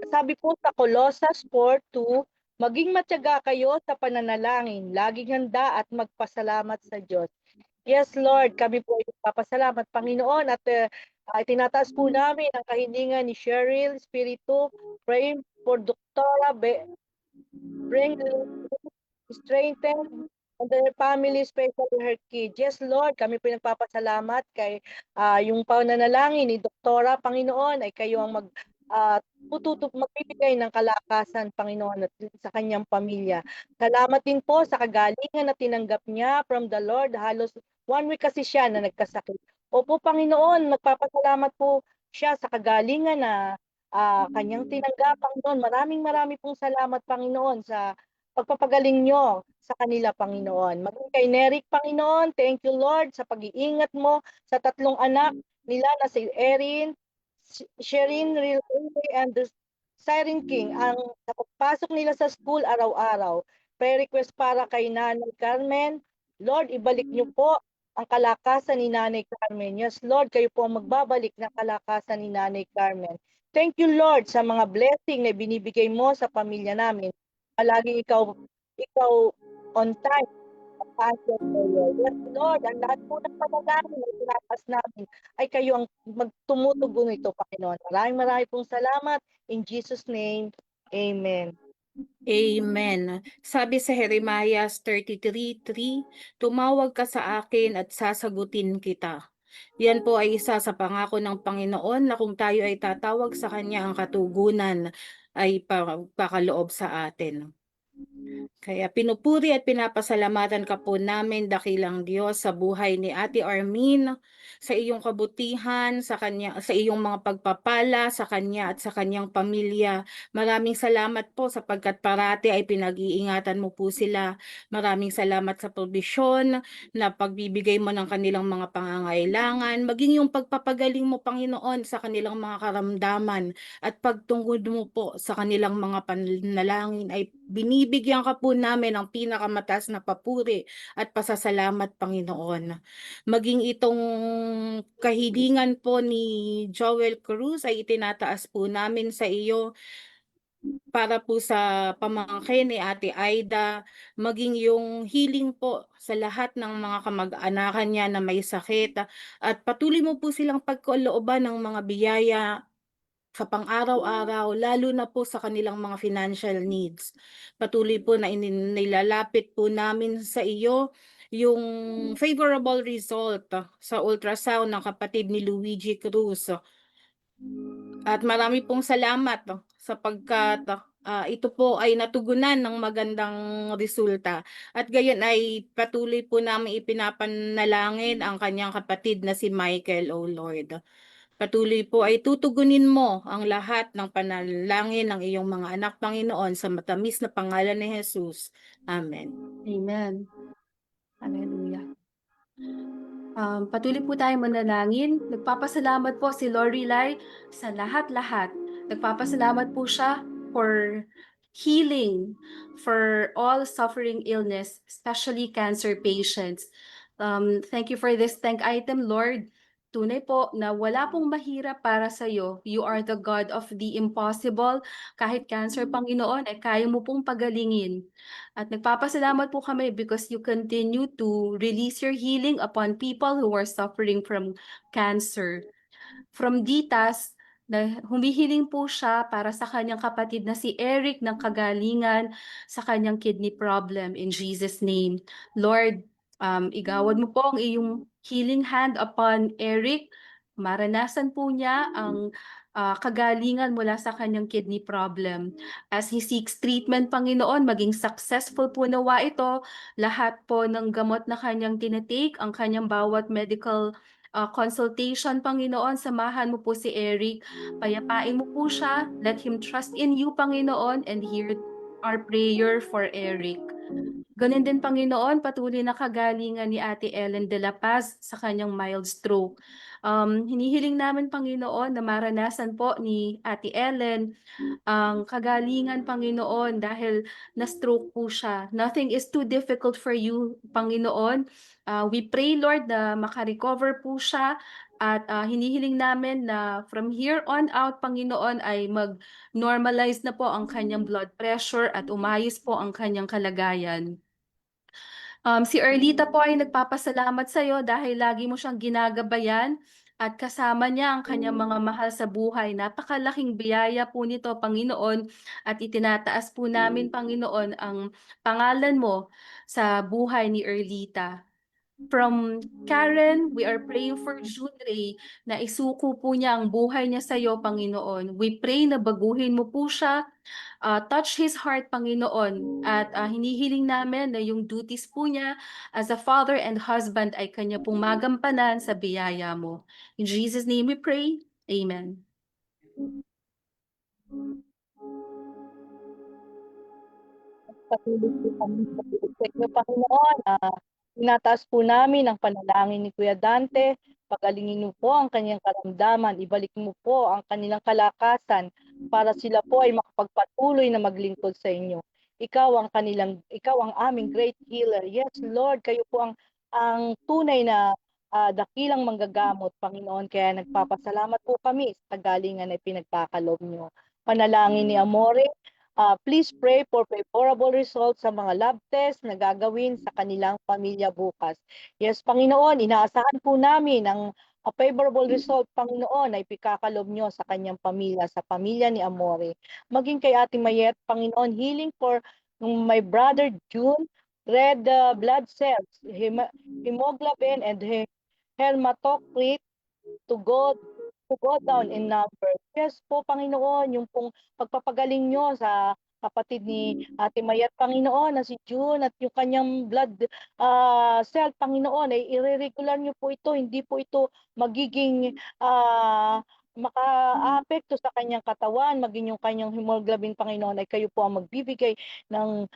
Sabi po sa Colossus 4:2, maging matyaga kayo sa pananalangin, laging handa at magpasalamat sa Diyos. Yes, Lord, kami po ay nagpapasalamat, Panginoon, at tinataas po namin ang kahilingan ni Cheryl Espiritu, praying for Doktora bring strengthen and their family, especially her kids. Yes, Lord, kami po nagpapasalamat kay yung pananalangin ni Doktora, Panginoon, ay kayo ang magbibigay ng kalakasan, Panginoon, at sa kanyang pamilya. Salamat din po sa kagalingan na tinanggap niya from the Lord. Halos 1 week kasi siya na nagkasakit. Opo, Panginoon, nagpapasalamat po siya sa kagalingan na kanyang tinanggap, Panginoon. Maraming pong salamat, Panginoon, sa pagpapagaling nyo sa kanila, Panginoon. Maging kay Neric, Panginoon, thank you, Lord, sa pag-iingat mo sa 3 anak nila na si Erin, Sherin, Riley, and the Siren King. Ang sa pagpasok nila sa school araw-araw. Prayer request para kay Nanay Carmen. Lord, ibalik niyo po ang kalakasan ni Nanay Carmen. Yes, Lord, kayo po ang magbabalik ng kalakasan ni Nanay Carmen. Thank you, Lord, sa mga blessing na binibigay mo sa pamilya namin. Palagi ikaw on time. Yes, Lord, ang lahat po ng panalangin na tinatas namin ay kayo ang magtumutugon ito, Panginoon. Maraming pong salamat. In Jesus' name, Amen. Amen. Sabi sa Jeremiah 33:3, tumawag ka sa akin at sasagutin kita. Yan po ay isa sa pangako ng Panginoon na kung tayo ay tatawag sa Kanya, ang katugunan ay pakaloob sa atin. Kaya pinupuri at pinapasalamatan ka po namin, dakilang Diyos, sa buhay ni Ate Armin, sa iyong kabutihan, sa iyong mga pagpapala sa kanya at sa kanyang pamilya. Maraming salamat po sapagkat parati ay pinag-iingatan mo po sila. Maraming salamat sa probisyon na pagbibigay mo ng kanilang mga pangangailangan, maging yung pagpapagaling mo, Panginoon, sa kanilang mga karamdaman at pagtungkod mo po sa kanilang mga panalangin ay binibigyan ka po namin ng pinakamataas na papuri at pasasalamat, Panginoon. Maging itong kahilingan po ni Joel Cruz ay itinataas po namin sa iyo para po sa pamangkin ni Ate Aida, maging yung healing po sa lahat ng mga kamag-anakan niya na may sakit, at patuloy mo po silang pagkalooban ng mga biyaya sa pang-araw-araw, lalo na po sa kanilang mga financial needs. Patuloy po na nilalapit po namin sa iyo yung favorable result sa ultrasound ng kapatid ni Luigi Cruz. At marami pong salamat sapagkat ito po ay natugunan ng magandang resulta. At gayon ay patuloy po namin ipinapanalangin ang kanyang kapatid na si Michael, O Lord. Patuloy po ay tutugunin mo ang lahat ng panalangin ng iyong mga anak, Panginoon, sa matamis na pangalan ni Jesus. Amen. Amen. Hallelujah. Patuloy po tayo manalangin. Nagpapasalamat po si Lorelai sa lahat-lahat. Nagpapasalamat po siya for healing for all suffering illness, especially cancer patients. Thank you for this thank item, Lord. Tunay po na wala pong mahirap para sa iyo. You are the God of the impossible. Kahit cancer, Panginoon, ay kaya mo pong pagalingin. At nagpapasalamat po kami because you continue to release your healing upon people who are suffering from cancer. From Ditas, na humihiling po siya para sa kanyang kapatid na si Eric ng kagalingan sa kanyang kidney problem in Jesus' name. Lord, igawad mo po ang iyong healing hand upon Eric. Maranasan po niya ang kagalingan mula sa kanyang kidney problem. As he seeks treatment, Panginoon, maging successful po nawa ito. Lahat po ng gamot na kanyang tinitake, ang kanyang bawat medical consultation, Panginoon, samahan mo po si Eric. Payapain mo po siya. Let him trust in you, Panginoon, and hear our prayer for Eric. Ganun din, Panginoon, patuloy na kagalingan ni Ate Ellen de la Paz sa kanyang mild stroke. Hinihiling namin, Panginoon, na maranasan po ni Ate Ellen ang kagalingan, Panginoon, dahil na-stroke po siya. Nothing is too difficult for you, Panginoon. We pray, Lord, na makarecover po siya at hinihiling namin na from here on out, Panginoon, ay mag-normalize na po ang kanyang blood pressure at umayos po ang kanyang kalagayan. Si Erlita po ay nagpapasalamat sa iyo dahil lagi mo siyang ginagabayan at kasama niya ang kanyang mga mahal sa buhay. Napakalaking biyaya po nito, Panginoon, at itinataas po namin, Panginoon, ang pangalan mo sa buhay ni Erlita. From Karen, we are praying for June Ray na isuko po niya ang buhay niya sa iyo, Panginoon. We pray na baguhin mo po siya. Touch his heart, Panginoon, at hinihiling namin na yung duties po niya as a father and husband ay kanya pong magampanan sa biyaya mo. In Jesus' name we pray. Amen. Patuloy po kami sa inyo, Panginoon. Tinataas po namin ang panalangin ni Kuya Dante. Pagalingin mo po ang kanyang karamdaman. Ibalik mo po ang kanilang kalakasan para sila po ay makapagpatuloy na maglingkod sa inyo. Ikaw ang aming great healer. Yes, Lord, kayo po ang tunay na dakilang manggagamot, Panginoon. Kaya nagpapasalamat po kami sa kagalingan na pinagkakaloob niyo. Panalangin ni Amore, please pray for favorable results sa mga lab test na gagawin sa kanilang pamilya bukas. Yes, Panginoon, inaasahan po namin ang favorable result, Panginoon, ay pikakalob nyo sa kanyang pamilya, sa pamilya ni Amore. Maging kay Ate Mayet, Panginoon, healing for my brother June, red blood cells, hemoglobin, and hematocrit to go down in numbers. Yes po, Panginoon, yung pong pagpapagaling nyo sa kapatid ni Ate Mayat, Panginoon, na si June, at yung kanyang blood cell, Panginoon, ay i-regular nyo po ito, hindi po ito magiging maka-apekto sa kanyang katawan, maging yung kanyang hemoglobin, Panginoon, ay kayo po ang magbibigay ng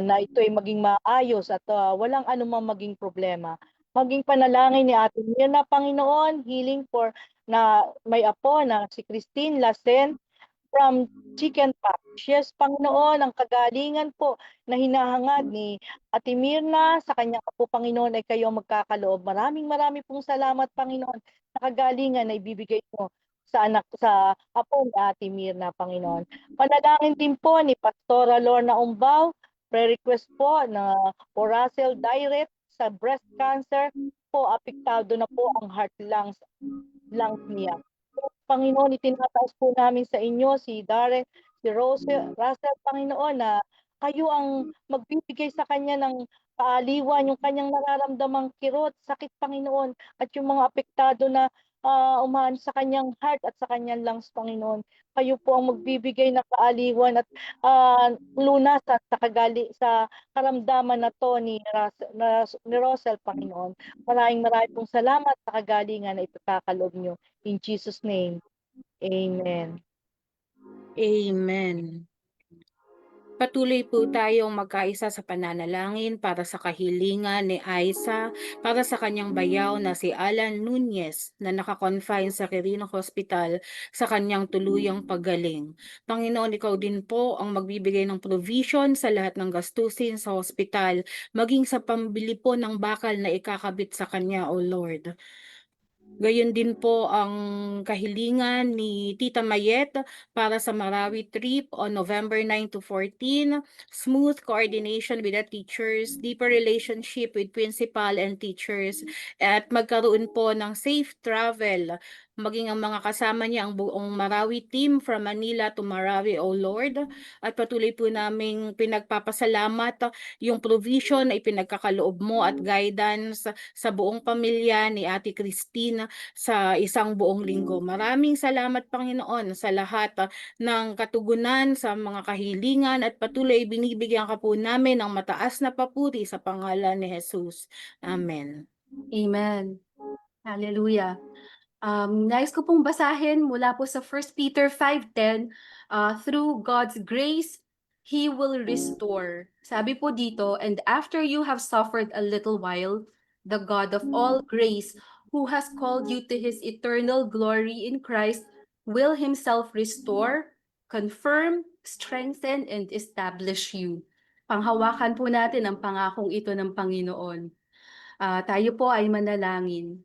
na ito ay maging maayos at walang anumang maging problema. Maging panalangin ni Ate Mirna, Panginoon, healing for na may apo na si Christine Lasen from chickenpox. Yes, Panginoon, ang kagalingan po na hinahangad ni Ate Mirna sa kanyang apo, Panginoon, ay kayo magkakaloob. Maraming pong salamat, Panginoon, sa kagalingan na ibibigay mo sa apo ni Ate Mirna, Panginoon. Panalangin din po ni Pastora Lorna Umbao, pre-request po na Oracel Direct sa breast cancer po, apektado na po ang heart lungs niya. Panginoon, itinataas po namin sa inyo si Darren, si Russell, Panginoon, na kayo ang magbibigay sa kanya ng kaaliwan, yung kanyang nararamdamang kirot, sakit, Panginoon, at yung mga apektado na umaan sa kanyang heart at sa kanyang lungs, Panginoon. Kayo po ang magbibigay ng kaaliwan at lunasan sa karamdaman na to ni Russell, Panginoon. Maraming pong salamat sa kagalingan na ipagkakaloob nyo. In Jesus' name, amen. Amen. Patuloy po tayong magkaisa sa pananalangin para sa kahilingan ni Aiza, para sa kanyang bayaw na si Alan Nunez na nakakonfine sa Quirino Hospital sa kanyang tuluyang paggaling. Panginoon, ikaw din po ang magbibigay ng provision sa lahat ng gastusin sa hospital, maging sa pambili po ng bakal na ikakabit sa kanya, O Lord. Gayon din po ang kahilingan ni Tita Mayet para sa Marawi trip on November 9 to 14, smooth coordination with the teachers, deeper relationship with principal and teachers, at magkaroon po ng safe travel, maging ang mga kasama niya ang buong Marawi team from Manila to Marawi, O Lord. At patuloy po naming pinagpapasalamat yung provision ay pinagkakaloob mo at guidance sa buong pamilya ni Ate Christine sa isang buong linggo. Maraming salamat, Panginoon, sa lahat ng katugunan sa mga kahilingan at patuloy binibigyan ka po namin ng mataas na papuri sa pangalan ni Jesus. Amen. Amen. Hallelujah. Nais ko pong basahin mula po sa 1 Peter 5:10, through God's grace, He will restore. Sabi po dito, and after you have suffered a little while, the God of all grace, who has called you to his eternal glory in Christ, will himself restore, confirm, strengthen, and establish you. Panghawakan po natin ang pangakong ito ng Panginoon. Tayo po ay manalangin.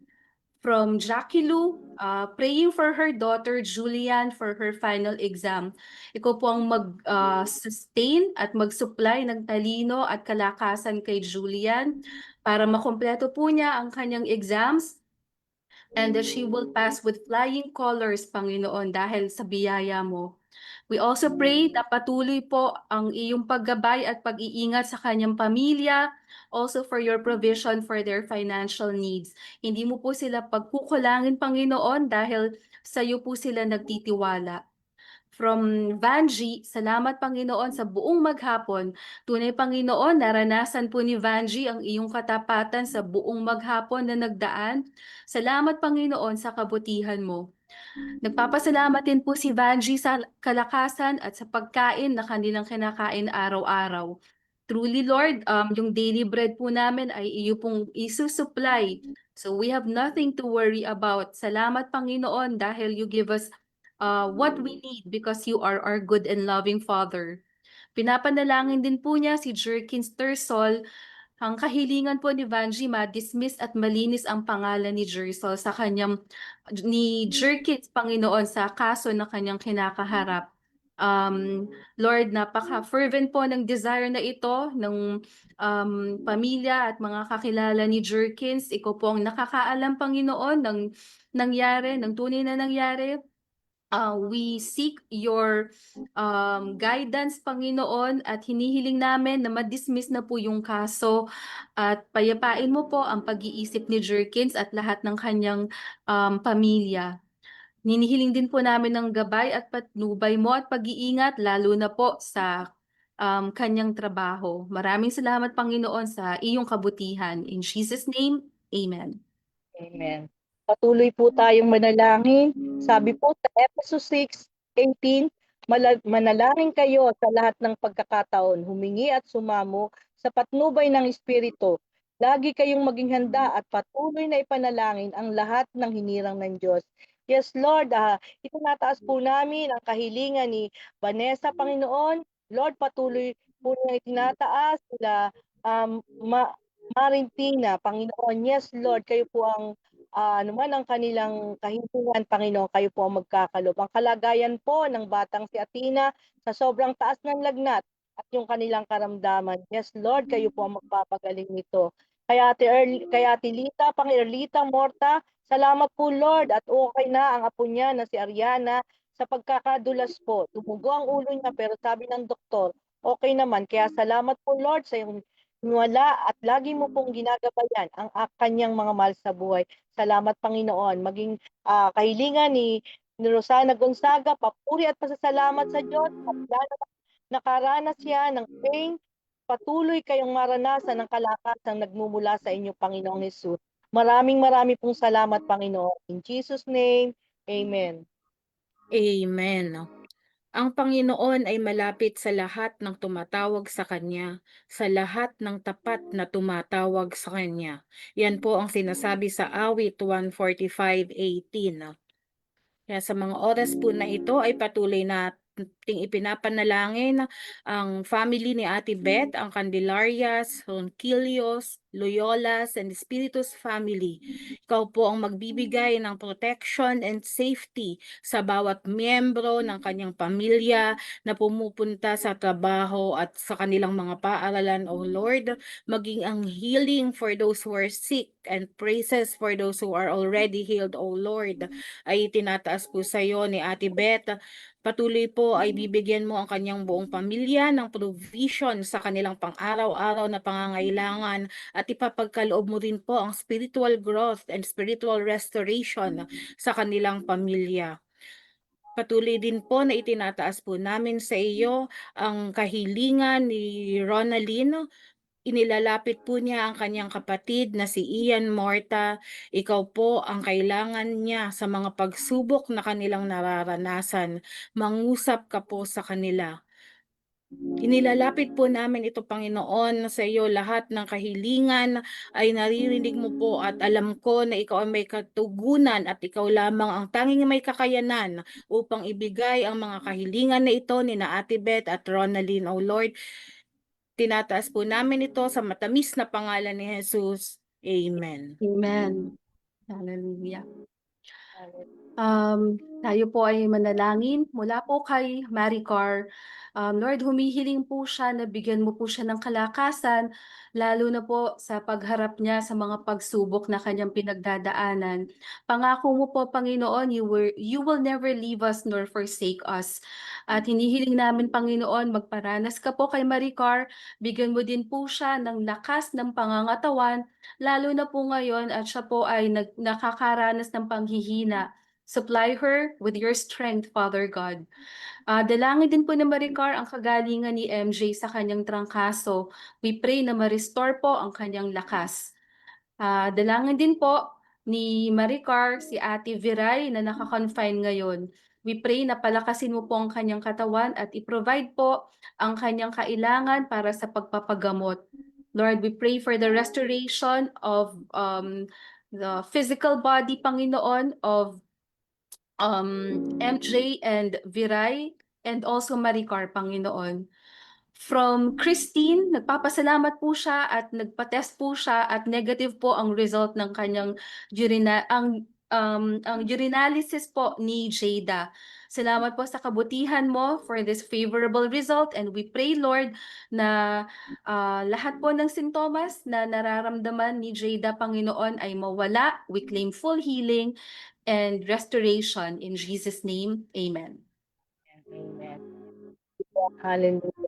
From Jackie Lou, praying for her daughter Julian for her final exam. Ikaw po ang mag-sustain at mag-supply ng talino at kalakasan kay Julian para makumpleto po niya ang kanyang exams and that she will pass with flying colors, Panginoon, dahil sa biyaya mo. We also pray na patuloy po ang iyong paggabay at pag-iingat sa kanyang pamilya, also for your provision for their financial needs. Hindi mo po sila pagkukulangin, Panginoon, dahil sa iyo po sila nagtitiwala. From Vanji, salamat Panginoon sa buong maghapon. Tunay Panginoon, naranasan po ni Vanji ang iyong katapatan sa buong maghapon na nagdaan. Salamat Panginoon sa kabutihan mo. Nagpapasalamat din po si Vanji sa kalakasan at sa pagkain na kanilang kinakain araw-araw. Truly, Lord, yung daily bread po namin ay iyo pong isusupply. So we have nothing to worry about. Salamat, Panginoon, dahil you give us what we need because you are our good and loving Father. Pinapanalangin din po niya si Jerkins Tersol. Ang kahilingan po ni Vanji, ma-dismiss at malinis ang pangalan ni Jersol sa kanyang ni Jerkins, Panginoon, sa kaso na kanyang kinakaharap. Lord, napaka-fervent po ng desire na ito ng pamilya at mga kakilala ni Jerkins. Ikaw po ang nakakaalam, Panginoon, ng nangyari, ng tunay na nangyari. We seek your guidance, Panginoon, at hinihiling namin na ma-dismiss na po yung kaso at payapain mo po ang pag-iisip ni Jerkins at lahat ng kanyang pamilya. Hinihiling din po namin ng gabay at patnubay mo at pag-iingat, lalo na po sa kanyang trabaho. Maraming salamat, Panginoon, sa iyong kabutihan. In Jesus' name, Amen. Amen. Patuloy po tayong manalangin. Sabi po sa Ephesians 6:18, manalangin kayo sa lahat ng pagkakataon, humingi at sumamo sa patnubay ng Espiritu. Lagi kayong maging handa at patuloy na ipanalangin ang lahat ng hinirang ng Diyos. Yes, Lord, itinataas po namin ang kahilingan ni Vanessa, Panginoon. Lord, patuloy po niya itinataas sila Marintina, Panginoon. Yes, Lord, kayo po ang naman ang kanilang kahilingan, Panginoon, kayo po ang magkakalob. Ang kalagayan po ng batang si Athena sa sobrang taas ng lagnat at yung kanilang karamdaman. Yes, Lord, kayo po ang magpapagaling nito. Kaya Ate Lita, Pang-Erlita, Morta, salamat po, Lord, at okay na ang apo niya na si Ariana sa pagkakadulas po. Tumugo ang ulo niya pero sabi ng doktor, okay naman. Kaya salamat po, Lord, sa iyong wala at lagi mo pong ginagabayan ang kanyang mga mahal sa buhay. Salamat, Panginoon. Maging kahilingan ni Rosana Gonzaga, papuri at pasasalamat sa Diyos. Nakaranas siya ng pain, patuloy kayong maranasan ng kalakasang nagmumula sa inyo, Panginoong Hesus. Maraming pong salamat, Panginoon. In Jesus' name, Amen. Amen. Ang Panginoon ay malapit sa lahat ng tumatawag sa Kanya, sa lahat ng tapat na tumatawag sa Kanya. Yan po ang sinasabi sa awit 145:18. Kaya sa mga oras po na ito ay patuloy nating ipinapanalangin ang family ni Ate Beth, ang Candelarias, Ronquillos, Loyolas, and Espiritus family. Ikaw po ang magbibigay ng protection and safety sa bawat miyembro ng kanyang pamilya na pumupunta sa trabaho at sa kanilang mga paaralan, O Lord. Maging ang healing for those who are sick and praises for those who are already healed, O Lord, ay tinataas po sa iyo ni Ate Beth. Patuloy po ay bibigyan mo ang kanyang buong pamilya ng provision sa kanilang pang-araw-araw na pangangailangan at ipapagkaloob mo rin po ang spiritual growth and spiritual restoration sa kanilang pamilya. Patuloy din po na itinataas po namin sa iyo ang kahilingan ni Ronaldine. Inilalapit po niya ang kanyang kapatid na si Ian Morta. Ikaw po ang kailangan niya sa mga pagsubok na kanilang nararanasan. Mangusap ka po sa kanila. Inilalapit po namin ito, Panginoon, sa iyo. Lahat ng kahilingan ay naririnig mo po at alam ko na ikaw ay may katugunan at ikaw lamang ang tanging may kakayanan upang ibigay ang mga kahilingan na ito ni na Ate Beth at Ronaldine, O Lord. Tinataas po namin ito sa matamis na pangalan ni Jesus. Amen. Amen. Hallelujah. Tayo po ay manalangin mula po kay Maricar. Lord, humihiling po siya na bigyan mo po siya ng kalakasan, lalo na po sa pagharap niya sa mga pagsubok na kanyang pinagdadaanan. Pangako mo po, Panginoon, you will never leave us nor forsake us. At hinihiling namin, Panginoon, magparanas ka po kay Maricar, bigyan mo din po siya ng lakas ng pangangatawan, lalo na po ngayon at siya po ay nakakaranas ng panghihina. Supply her with your strength, Father God. Dalangin din po ni Maricar ang kagalingan ni MJ sa kanyang trangkaso. We pray na ma-restore po ang kanyang lakas. Dalangin din po ni Maricar si Ate Viray na naka-confine ngayon. We pray na palakasin mo po ang kanyang katawan at i-provide po ang kanyang kailangan para sa pagpapagamot. Lord, we pray for the restoration of the physical body, Panginoon, of MJ and Viray and also Maricar, Panginoon. From Christine, nagpapasalamat po siya at nagpa-test po siya at negative po ang result ng kanyang ang urinalysis po ni Jada. Salamat po sa kabutihan mo for this favorable result, and we pray, Lord, na lahat po ng sintomas na nararamdaman ni Jada, Panginoon, ay mawala. We claim full healing and restoration in Jesus' name. Amen. Amen. Hallelujah.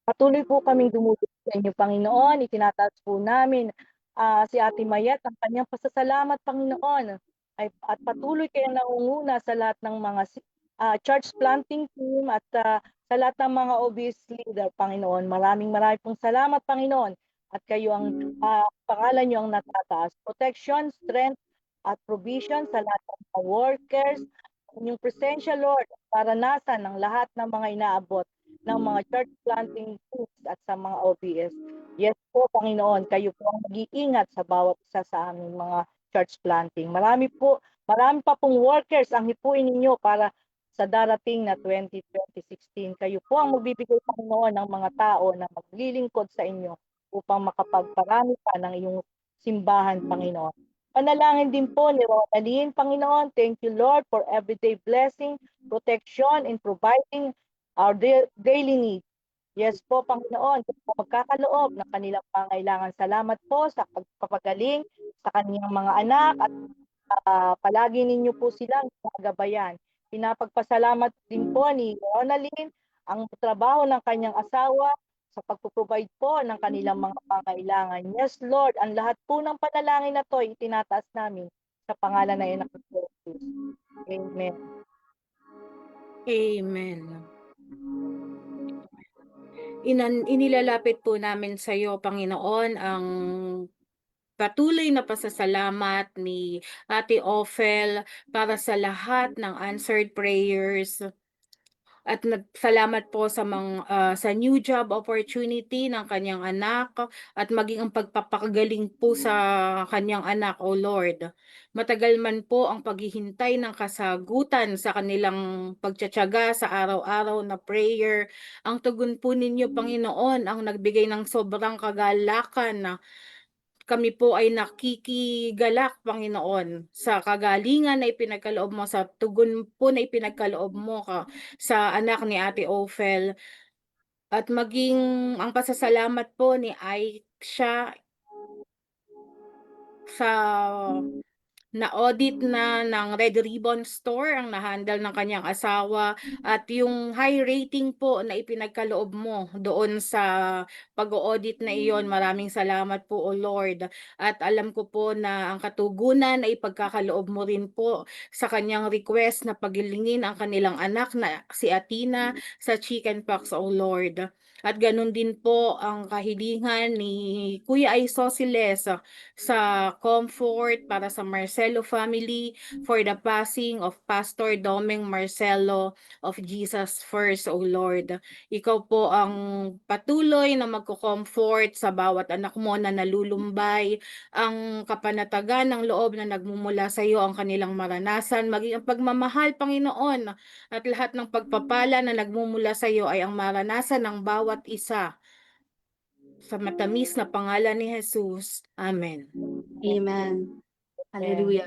Patuloy po kaming dumudulog sa inyo, Panginoon. Itinataas po namin si Ate Mayet ang kanyang pasasalamat, Panginoon. At patuloy kayong nangunguna sa lahat ng mga church planting team at sa lahat ng mga obvious leader, Panginoon. Maraming pong salamat, Panginoon. At kayo ang pangalan niyo ang natataas. Protection, strength, at provision sa lahat ng mga workers. Inyong presensya, Lord, paranasan ng lahat ng mga inaabot ng mga church planting groups at sa mga OBS. Yes po, Panginoon, kayo po ang mag-iingat sa bawat isa sa aming mga church planting. Marami pa pong workers ang hipuin ninyo para sa darating na 2016. Kayo po ang magbibigay, Panginoon, ng mga tao na maglilingkod sa inyo upang makapagparami pa ng iyong simbahan, Panginoon. Panalangin din po ni Ronaldine, Panginoon. Thank you, Lord, for everyday blessing, protection, and providing our daily needs. Yes po, Panginoon, kung po magkakaloob ng kanilang pangailangan. Salamat po sa pagpapagaling sa kaniyang mga anak at palagi ninyo po silang magabayan. Pinapagpasalamat din po ni Ronaldine ang trabaho ng kanyang asawa sa pagpo-provide po ng kanilang mga pangailangan. Yes, Lord, ang lahat po ng panalangin na to itinataas namin sa pangalan na Anak ni Jesus. Amen. Amen. Inilalapit po namin sa iyo, Panginoon, ang patuloy na pasasalamat ni Ate Ophel para sa lahat ng answered prayers. At salamat po sa sa new job opportunity ng kanyang anak at maging ang pagpapagaling po sa kanyang anak, O Lord. Matagal man po ang paghihintay ng kasagutan sa kanilang pagtsatsaga sa araw-araw na prayer. Ang tugon po ninyo, Panginoon, ang nagbigay ng sobrang kagalakan na kami po ay nakikigalak, Panginoon, sa kagalingan na ipinagkaloob mo, sa tugon po na ipinagkaloob mo sa anak ni Ate Ophel. At maging ang pasasalamat po ni Aisha sa na-audit na ng Red Ribbon Store ang na-handle ng kanyang asawa, at yung high rating po na ipinagkaloob mo doon sa pag-audit na iyon. Maraming salamat po, O Lord. At alam ko po na ang katugunan ay ipagkakaloob mo rin po sa kanyang request na pagilingin ang kanilang anak na si Atina sa chickenpox, O Lord. At ganun din po ang kahilingan ni Kuya Isosiles sa comfort para sa Marcel Abuelo family for the passing of Pastor Domeng Marcelo of Jesus First, O Lord. Ikaw po ang patuloy na magko-comfort sa bawat anak mo na nalulumbay, ang kapanatagan ng loob na nagmumula sa iyo ang kanilang maranasan, maging ang pagmamahal, Panginoon, at lahat ng pagpapala na nagmumula sa iyo ay ang maranasan ng bawat isa. Sa matamis na pangalan ni Jesus. Amen. Amen. Hallelujah.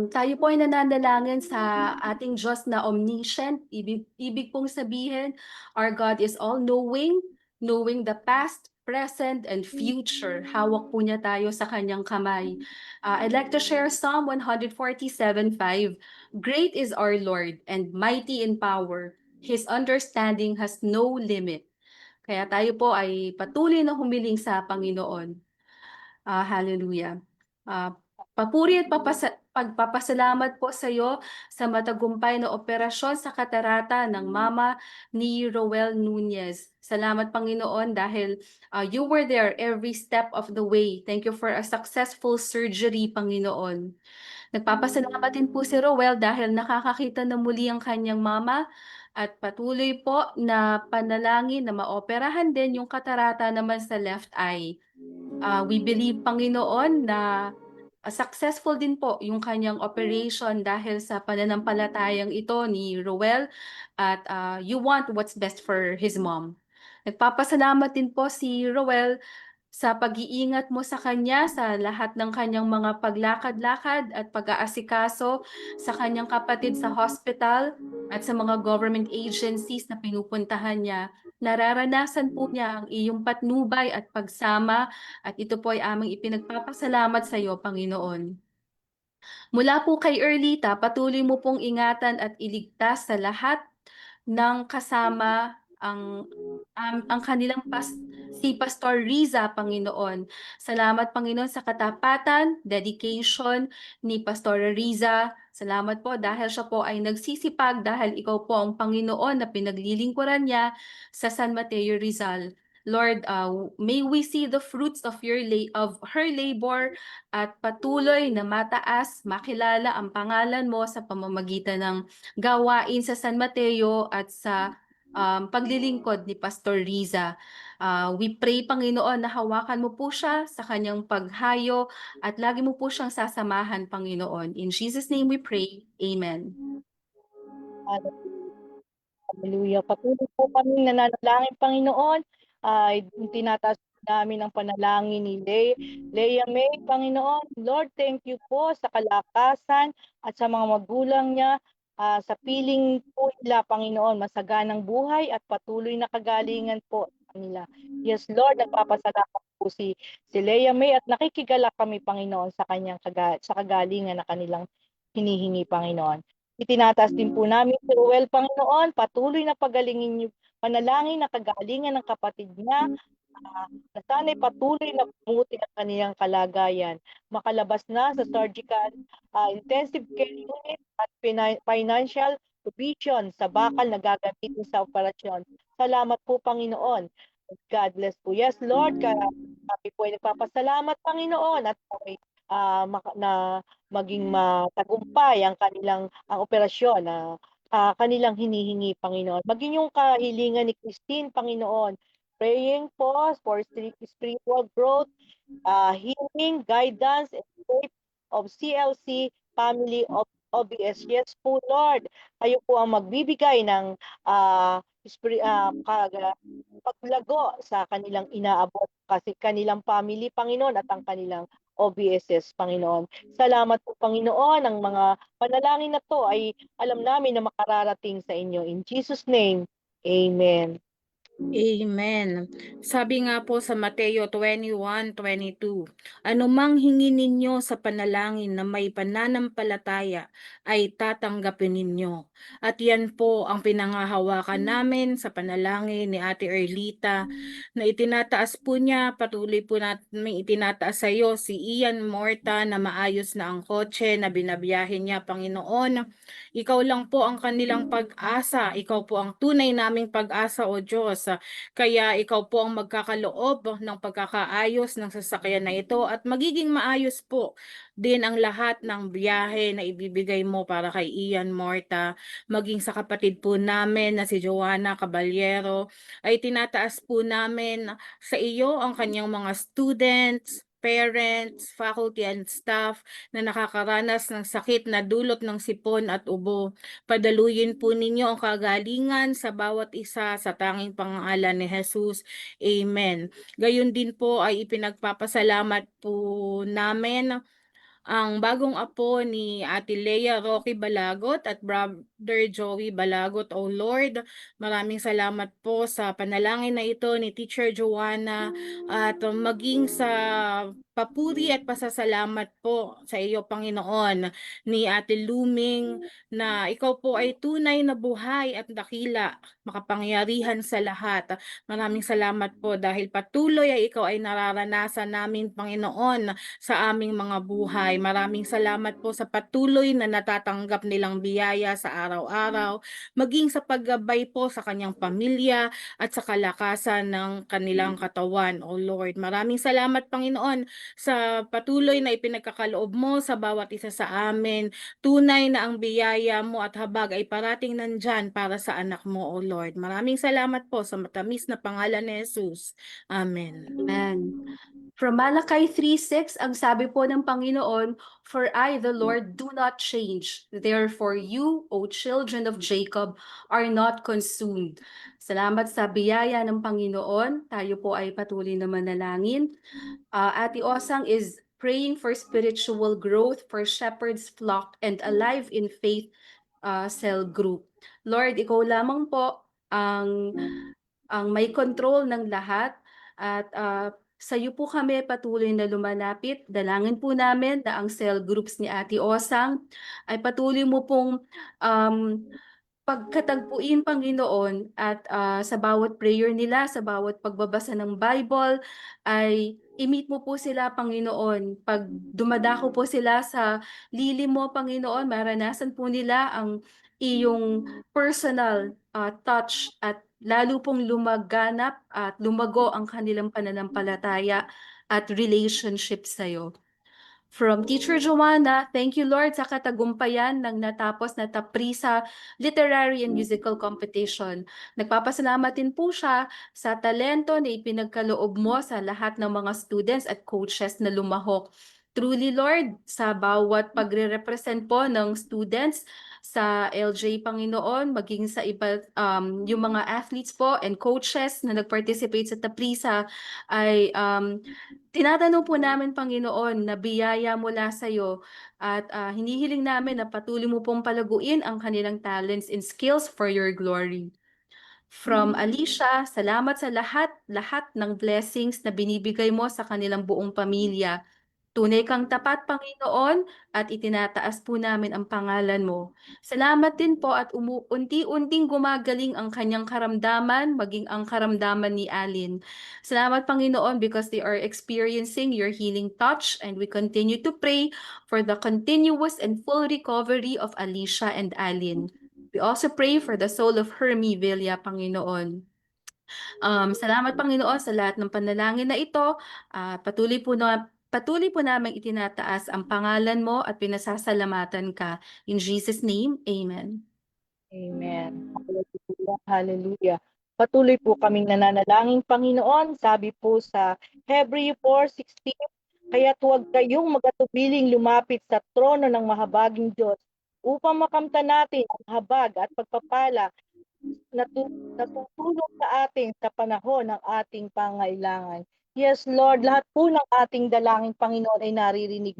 Tayo po ay nananalangin sa ating Diyos na omniscient. Ibig pong sabihin, our God is all-knowing, knowing the past, present, and future. Hawak po niya tayo sa kanyang kamay. I'd like to share Psalm 147:5. Great is our Lord and mighty in power. His understanding has no limit. Kaya tayo po ay patuloy na humiling sa Panginoon. Hallelujah. Papuri at pagpapasalamat po sa iyo sa matagumpay na operasyon sa katarata ng mama ni Roel Nunez. Salamat, Panginoon, dahil you were there every step of the way. Thank you for a successful surgery, Panginoon. Nagpapasalamat din po si Roel dahil nakakakita na muli ang kanyang mama at patuloy po na panalangin na maoperahan din yung katarata naman sa left eye. We believe, Panginoon, na successful din po yung kanyang operation dahil sa pananampalatayang ito ni Roel at you want what's best for his mom. Nagpapasalamat din po si Roel sa pag-iingat mo sa kanya sa lahat ng kanyang mga paglakad-lakad at pag-aasikaso sa kanyang kapatid sa hospital at sa mga government agencies na pinupuntahan niya. Nararanasan po niya ang iyong patnubay at pagsama at ito po ay aming ipinagpapasalamat sa iyo, Panginoon. Mula po kay Erlita, patuloy mo pong ingatan at iligtas sa lahat ng kasama ang kanilang si Pastor Riza, Panginoon. Salamat, Panginoon, sa katapatan, dedication ni Pastor Riza. Salamat po dahil siya po ay nagsisipag dahil ikaw po ang Panginoon na pinaglilingkuran niya sa San Mateo Rizal. Lord, may we see the fruits of her labor at patuloy na mataas, makilala ang pangalan mo sa pamamagitan ng gawain sa San Mateo at sa paglilingkod ni Pastor Riza. We pray, Panginoon, na hawakan mo po siya sa kanyang paghayo at lagi mo po siyang sasamahan, Panginoon. In Jesus' name we pray. Amen. Hallelujah. Patuloy po kami nananalangin, Panginoon. Tinataas namin ang panalangin ni Leia May, Panginoon. Lord, thank you po sa kalakasan at sa mga magulang niya. Sa piling po nila, Panginoon, masaganang buhay at patuloy na kagalingan po sa kanila. Yes, Lord, nagpapasalamat po si Leia May at nakikigalak kami, Panginoon, sa kanyang sa kagalingan na kanilang hinihingi, Panginoon. Itinataas din po namin si Roel, Panginoon, patuloy na pagalingin niyo, panalangin na kagalingan ng kapatid niya, na sana'y patuloy na bumuti ang kaniyang kalagayan, makalabas na sa surgical intensive care unit at financial provision sa bakal na gagamitin sa operasyon. Salamat po, Panginoon. God bless po. Yes, Lord, kami po ay nagpapasalamat, Panginoon, at na maging matagumpay ang operasyon na kanilang hinihingi, Panginoon. Maging yung kahilingan ni Christine, Panginoon, praying po for spiritual growth, healing, guidance, and faith of CLC family of OBS. Yes po, Lord, kayo po ang magbibigay ng paglago sa kanilang inaabot kasi kanilang family, Panginoon, at ang kanilang OBSS, Panginoon. Salamat po, Panginoon. Ang mga panalangin na to ay alam namin na makararating sa inyo. In Jesus' name, Amen. Amen. Sabi nga po sa Mateo 21:22, anumang hingin ninyo sa panalangin na may pananampalataya ay tatanggapin ninyo. At yan po ang pinangahawakan namin sa panalangin ni Ate Erlita na itinataas po niya, patuloy po natin itinataas sa iyo si Ian Morta na maayos na ang kotse na binabiyahe niya, Panginoon. Ikaw lang po ang kanilang pag-asa. Ikaw po ang tunay naming pag-asa, O Diyos. Kaya ikaw po ang magkakaloob ng pagkakaayos ng sasakyan na ito at magiging maayos po din ang lahat ng biyahe na ibibigay mo para kay Ian Morta, maging sa kapatid po namin na si Joanna Caballero, ay tinataas po namin sa iyo ang kanyang mga students, parents, faculty and staff na nakakaranas ng sakit na dulot ng sipon at ubo. Padaluyin po ninyo ang kagalingan sa bawat isa sa tanging pangalan ni Jesus. Amen. Gayon din po ay ipinagpapasalamat po namin ang bagong apo ni Ate Lea Rocky Balagot at Brother Joey Balagot. O Lord, maraming salamat po sa panalangin na ito ni Teacher Joanna at maging sa papuri at pasasalamat po sa iyo, Panginoon, ni Ate Luming, na ikaw po ay tunay na buhay at dakila, makapangyarihan sa lahat. Maraming salamat po dahil patuloy ay ikaw ay nararanasan namin, Panginoon, sa aming mga buhay. Maraming salamat po sa patuloy na natatanggap nilang biyaya sa araw-araw, maging sa paggabay po sa kanyang pamilya at sa kalakasan ng kanilang katawan, O Lord. Maraming salamat, Panginoon, sa patuloy na ipinagkakaloob mo sa bawat isa sa amin. Tunay na ang biyaya mo at habag ay parating nandyan para sa anak mo, O Lord. Maraming salamat po sa matamis na pangalan ni Jesus. Amen. Amen. From Malachi 3:6, ang sabi po ng Panginoon, "For I, the Lord, do not change. Therefore you, O children of Jacob, are not consumed." Salamat sa biyaya ng Panginoon. Tayo po ay patuloy na manalangin. Ate Osang is praying for spiritual growth for Shepherd's Flock and Alive in Faith cell group. Lord, ikaw lamang po ang may control ng lahat at sa iyo po kami patuloy na lumalapit. Dalangin po namin na ang cell groups ni Ate Osang ay patuloy mo pong pagkatagpuin, Panginoon, at sa bawat prayer nila, sa bawat pagbabasa ng Bible, ay i-meet mo po sila, Panginoon. Pag dumadako po sila sa lilim mo, Panginoon, maranasan po nila ang iyong personal touch at lalo pong lumaganap at lumago ang kanilang pananampalataya at relationship sa iyo. From Teacher Joanna, thank you Lord sa katagumpayan ng natapos na Taprisa Literary and Musical Competition. Nagpapasalamat din po siya sa talento na ipinagkaloob mo sa lahat ng mga students at coaches na lumahok. Truly Lord, sa bawat pagre-represent po ng students sa LJ, Panginoon, maging sa iba, yung mga athletes po and coaches na nag-participate sa Taprisa ay tinatanong po namin, Panginoon, na biyaya mula sa iyo at hinihiling namin na patuloy mo pong palaguin ang kanilang talents and skills for your glory. From Alicia, salamat sa lahat ng blessings na binibigay mo sa kanilang buong pamilya. Tunay kang tapat, Panginoon, at itinataas po namin ang pangalan mo. Salamat din po at unti-unting gumagaling ang kanyang karamdaman, maging ang karamdaman ni Alin. Salamat, Panginoon, because they are experiencing your healing touch, and we continue to pray for the continuous and full recovery of Alicia and Alin. We also pray for the soul of Hermie Villa, Panginoon. Salamat, Panginoon, sa lahat ng panalangin na ito. Patuloy po namin itinataas ang pangalan mo at pinasasalamatan ka. In Jesus' name, Amen. Amen. Hallelujah. Hallelujah. Patuloy po kaming nananalangin, Panginoon. Sabi po sa Hebrew 4:16, kaya't huwag kayong magatubiling lumapit sa trono ng mahabaging Diyos upang makamtan natin ang habag at pagpapala na natutulong sa atin sa panahon ng ating pangailangan. Yes, Lord, lahat po ng ating dalangin, Panginoon, ay naririnig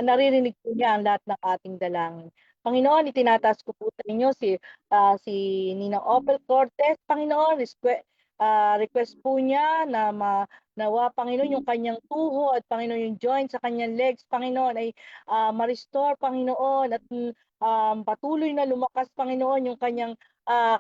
naririnig po niya ang lahat ng ating dalangin. Panginoon, itinataas ko po sa inyo si Ninang Opel Cortez, Panginoon, request po niya na nawa, Panginoon, yung kanyang tuhod, Panginoon, yung joint sa kanyang legs, Panginoon, ay ma-restore, Panginoon, at patuloy na lumakas, Panginoon, yung kanyang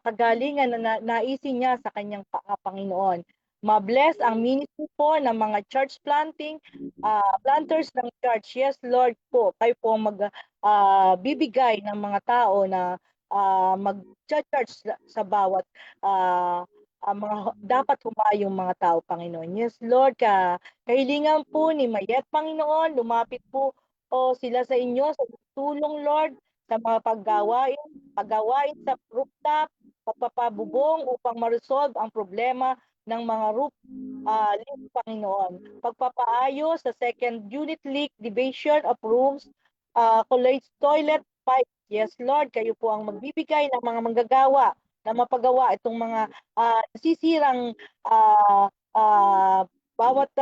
kagalingan na naisin niya sa kanyang Panginoon. Ma-bless ang ministry po ng mga church planters ng church. Yes, Lord po, kayo po bibigay ng mga tao na mag-charge sa bawat dapat humayong mga tao, Panginoon. Yes, Lord, kahilingan po ni Mayet, Panginoon, lumapit po sila sa inyo sa tulong, Lord, sa mga paggawain sa rooftop, pagpapabubong upang ma-resolve ang problema ng mga leak, Panginoon. Pagpapaayos sa second unit leak, division of rooms, college toilet pipe. Yes, Lord, kayo po ang magbibigay ng mga manggagawa na mapagawa itong mga nasisirang bawat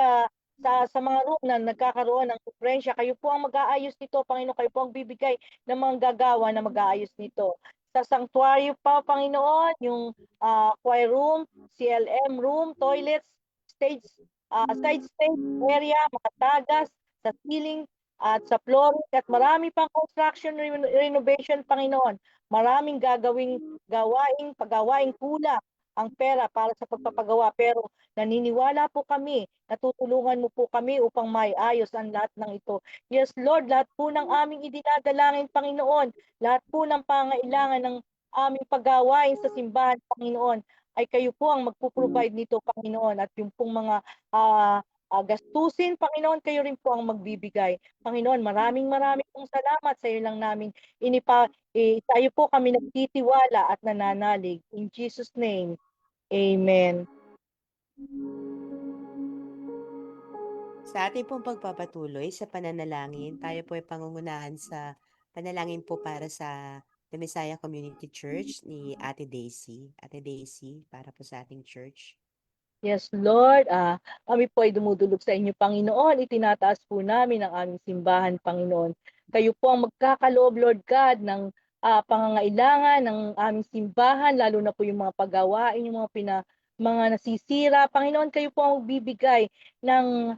sa mga room na nagkakaroon ng diferensya. Kayo po ang mag-aayos nito, Panginoon. Kayo po ang bibigay ng mga gagawa na mag-aayos nito. Sa sanctuary pa, Panginoon, yung choir room, CLM room, toilets, stage, side stage area, mga tagas, sa ceiling, at sa flooring, at marami pang construction renovation, Panginoon. Maraming paggawaing kulang ang pera para sa pagpapagawa, pero naniniwala po kami, natutulungan mo po kami upang maiayos ang lahat ng ito. Yes, Lord, lahat po ng aming idinadalangin, Panginoon, lahat po ng pangailangan ng aming paggawain sa simbahan, Panginoon, ay kayo po ang magpo-provide nito, Panginoon, at yung pong mga gastusin, Panginoon, kayo rin po ang magbibigay. Panginoon, maraming pong salamat sa iyo lang namin. Tayo po kami nagtitiwala at nananalig. In Jesus' name, Amen. Sa ating pong pagpapatuloy sa pananalangin, tayo po ay pangungunahan sa panalangin po para sa The Messiah Community Church ni Ate Daisy. Ate Daisy, para po sa ating church. Yes, Lord. Kami po ay dumudulog sa inyo, Panginoon. Itinataas po namin ang aming simbahan, Panginoon. Kayo po ang magkakaloob, Lord God, ng pangangailangan ng aming simbahan, lalo na po yung mga paggawain, yung mga nasisira. Panginoon, kayo po ang magbibigay ng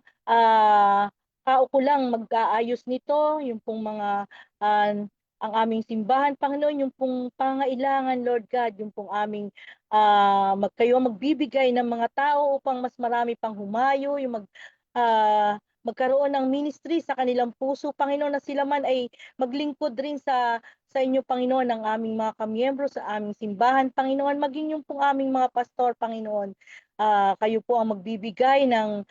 kaukulang mag-aayos nito, yung pong mga ang aming simbahan, Panginoon, yung pong pangailangan, Lord God, yung pong aming kayo magbibigay ng mga tao upang mas marami pang humayo, yung magkaroon ng ministry sa kanilang puso, Panginoon, na sila man ay maglingkod rin sa inyo, Panginoon, ang aming mga kamiyembro sa aming simbahan, Panginoon, maging yung pong aming mga pastor, Panginoon. Kayo po ang magbibigay ng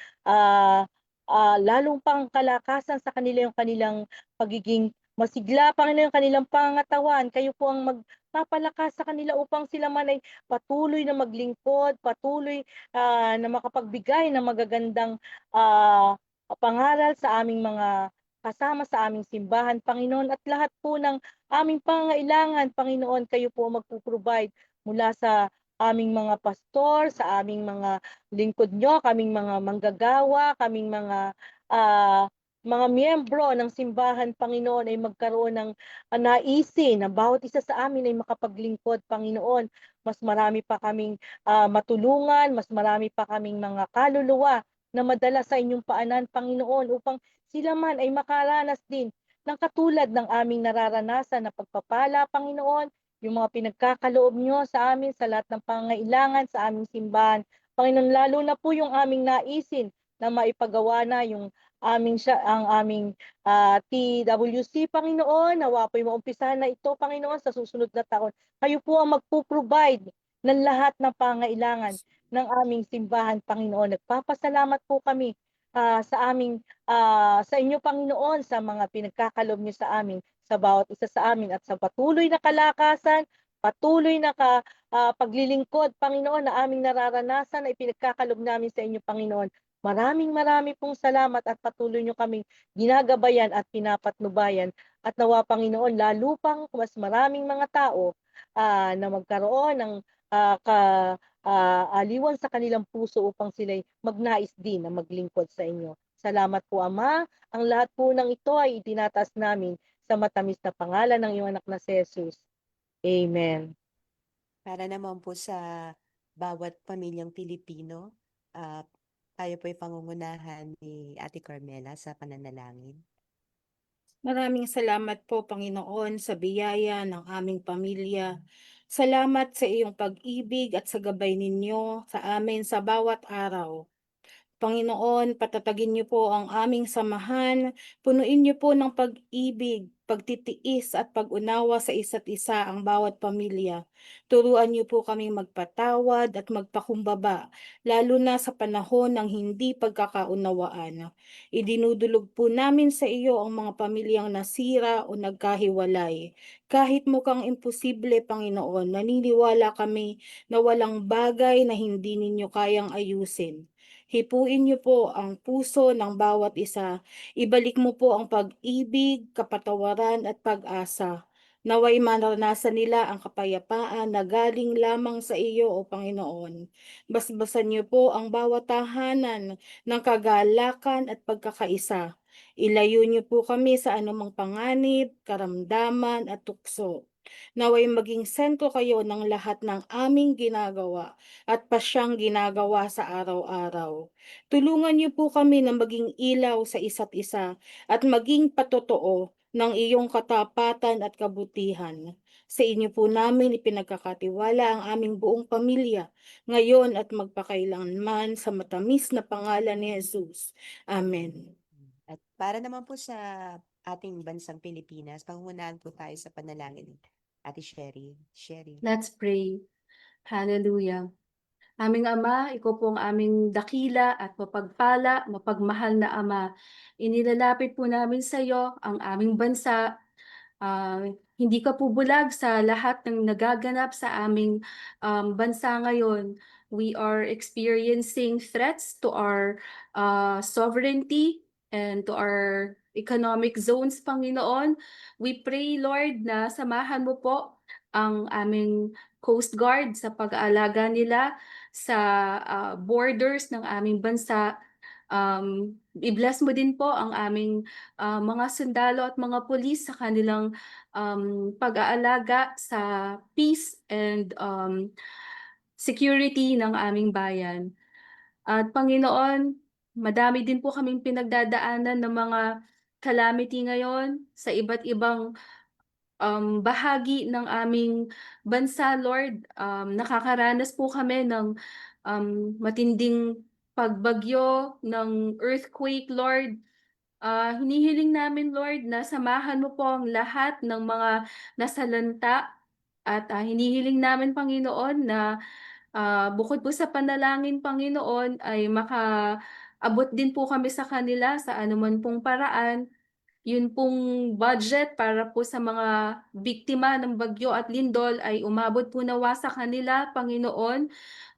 lalong pang kalakasan sa kanila, yung kanilang pagiging masigla, Panginoon, yung kanilang pangatawan. Kayo po ang magpapalakas sa kanila upang sila man ay patuloy na maglingkod, patuloy na makapagbigay ng magagandang pangaral sa aming mga kasama sa aming simbahan, Panginoon, at lahat po ng aming pangailangan, Panginoon, kayo po magpo-provide mula sa aming mga pastor, sa aming mga lingkod nyo, kaming mga manggagawa, kaming mga miyembro ng simbahan, Panginoon, ay magkaroon ng naisin na bawat isa sa amin ay makapaglingkod, Panginoon. Mas marami pa kaming matulungan, mas marami pa kaming mga kaluluwa na madala sa inyong paanan, Panginoon, upang sila man ay makaranas din ng katulad ng aming nararanasan na pagpapala, Panginoon, yung mga pinagkakaloob nyo sa amin sa lahat ng pangailangan sa aming simbahan. Panginoon, lalo na po yung aming naisin na maipagawa na yung ang aming TWC, Panginoon, nawa po'y maumpisahan na ito, Panginoon, sa susunod na taon. Kayo po ang magpo-provide ng lahat ng pangailangan ng aming simbahan, Panginoon. Nagpapasalamat po kami sa inyo, Panginoon, sa mga pinagkakalob niyo sa amin, sa bawat isa sa amin, at sa patuloy na kalakasan, patuloy na paglilingkod, Panginoon, na aming nararanasan ay pinagkakalob namin sa inyo, Panginoon. Maraming pong salamat at patuloy nyo kaming ginagabayan at pinapatnubayan. At nawa, Panginoon, lalo pang mas maraming mga tao na magkaroon ng aliwan sa kanilang puso upang sila'y magnais din na maglingkod sa inyo. Salamat po, Ama. Ang lahat po ng ito ay itinataas namin sa matamis na pangalan ng iyong anak na si Jesus. Amen. Para naman po sa bawat pamilyang Pilipino, tayo po ay pangungunahan ni Ate Carmela sa pananalangin. Maraming salamat po, Panginoon, sa biyaya ng aming pamilya. Salamat sa iyong pag-ibig at sa gabay ninyo sa amin sa bawat araw. Panginoon, patatagin niyo po ang aming samahan, punuin niyo po ng pag-ibig pagtitiis at pag-unawa sa isa't isa ang bawat pamilya. Turuan niyo po kaming magpatawad at magpakumbaba, lalo na sa panahon ng hindi pagkakaunawaan. Idinudulog po namin sa iyo ang mga pamilyang nasira o nagkahiwalay. Kahit mukhang imposible, Panginoon, naniniwala kami na walang bagay na hindi ninyo kayang ayusin. Hipuin niyo po ang puso ng bawat isa. Ibalik mo po ang pag-ibig, kapatawaran at pag-asa. Naway maranasan nila ang kapayapaan na galing lamang sa iyo, O Panginoon. Basbasan niyo po ang bawat tahanan ng kagalakan at pagkakaisa. Ilayo niyo po kami sa anumang panganib, karamdaman at tukso. Naway maging sentro kayo ng lahat ng aming ginagawa at pasyang ginagawa sa araw-araw. Tulungan niyo po kami na maging ilaw sa isa't isa at maging patotoo ng iyong katapatan at kabutihan. Sa inyo po namin ipinagkakatiwala ang aming buong pamilya, ngayon at magpakailanman sa matamis na pangalan ni Jesus. Amen. At para naman po sa ating bansang Pilipinas, pangungunahan po tayo sa panalangin. Ate Sherry. Sherry. Let's pray. Hallelujah. Aming Ama, Ikaw po ang aming dakila at mapagpala, mapagmahal na Ama. Inilalapit po namin sa iyo ang aming bansa. Hindi ka po bulag sa lahat ng nagaganap sa aming bansa ngayon. We are experiencing threats to our sovereignty and to our economic zones, Panginoon. We pray, Lord, na samahan mo po ang aming Coast Guard sa pag-aalaga nila sa borders ng aming bansa. I-bless mo din po ang aming mga sundalo at mga pulis sa kanilang pag-aalaga sa peace and security ng aming bayan. At Panginoon, madami din po kaming pinagdadaanan ng mga calamity ngayon sa iba't ibang bahagi ng aming bansa, Lord. Nakakaranas po kami ng matinding pagbagyo, ng earthquake, Lord. Hinihiling namin, Lord, na samahan mo po ang lahat ng mga nasalanta at hinihiling namin, Panginoon, na bukod po sa panalangin, Panginoon, ay makaabot din po kami sa kanila sa anuman pong paraan. Yun pong budget para po sa mga biktima ng bagyo at lindol ay umabot po nawa sa kanila, Panginoon.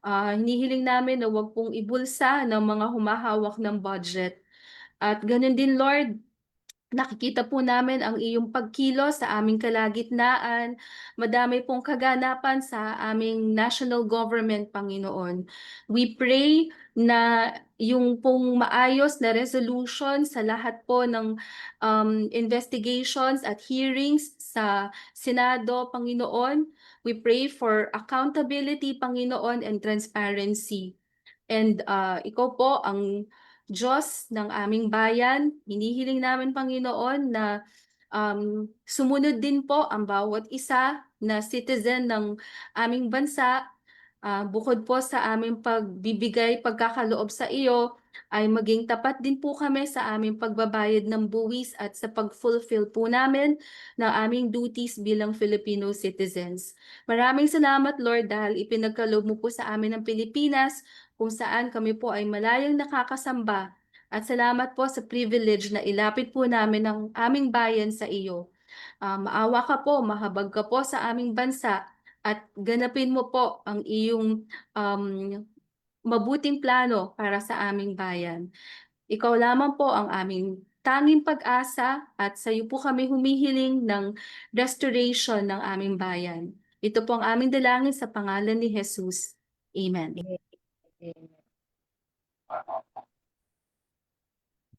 Hinihiling namin na wag pong ibulsa ng mga humahawak ng budget. At ganun din, Lord, nakikita po namin ang iyong pagkilos sa aming kalagitnaan. Madami pong kaganapan sa aming national government, Panginoon. We pray na yung pong maayos na resolution sa lahat po ng investigations at hearings sa Senado, Panginoon. We pray for accountability, Panginoon, and transparency. And ikaw po ang Diyos ng aming bayan. Hinihiling namin, Panginoon, na sumunod din po ang bawat isa na citizen ng aming bansa. Bukod po sa aming pagbibigay pagkakaloob sa iyo, ay maging tapat din po kami sa aming pagbabayad ng buwis at sa pag-fulfill po namin ng aming duties bilang Filipino citizens. Maraming salamat, Lord, dahil ipinagkaloob mo po sa amin ng Pilipinas kung saan kami po ay malayang nakakasamba. At salamat po sa privilege na ilapit po namin ang aming bayan sa iyo. Maawa ka po, mahabag ka po sa aming bansa at ganapin mo po ang iyong mabuting plano para sa aming bayan. Ikaw lamang po ang aming tanging pag-asa at sa iyo po kami humihiling ng restoration ng aming bayan. Ito po ang aming dalangin sa pangalan ni Jesus. Amen.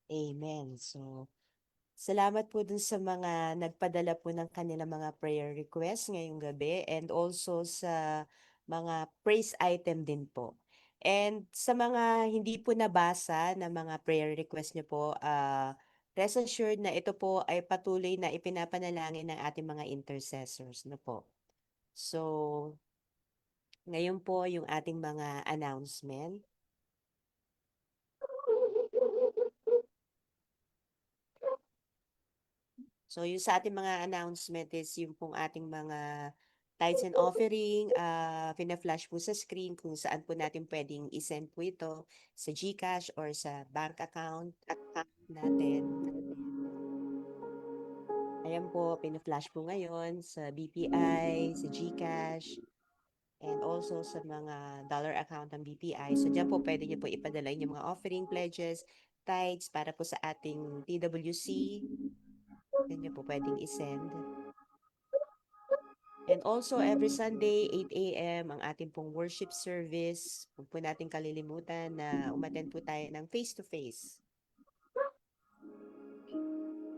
Amen. So, salamat po dun sa mga nagpadala po ng kanilang mga prayer requests ngayong gabi and also sa mga praise item din po. And sa mga hindi po nabasa na mga prayer request niyo po, rest assured na ito po ay patuloy na ipinapanalangin ng ating mga intercessors, no po. So, ngayon po yung ating mga announcement. So So yung sa ating mga announcement is yung pong ating mga tithes and offering, pina-flash po sa screen kung saan po natin pwedeng i-send po ito sa GCash or sa bank account natin. Ayan po, pina-flash po ngayon sa BPI, sa GCash, and also sa mga dollar account ng BPI. So dyan po pwede nyo po ipadala yung mga offering pledges, tithes para po sa ating TWC. Yan nyo po pwedeng isend. And also every Sunday, 8 a.m. ang ating pong worship service. Huwag po natin kalilimutan na umattend po tayo ng face-to-face.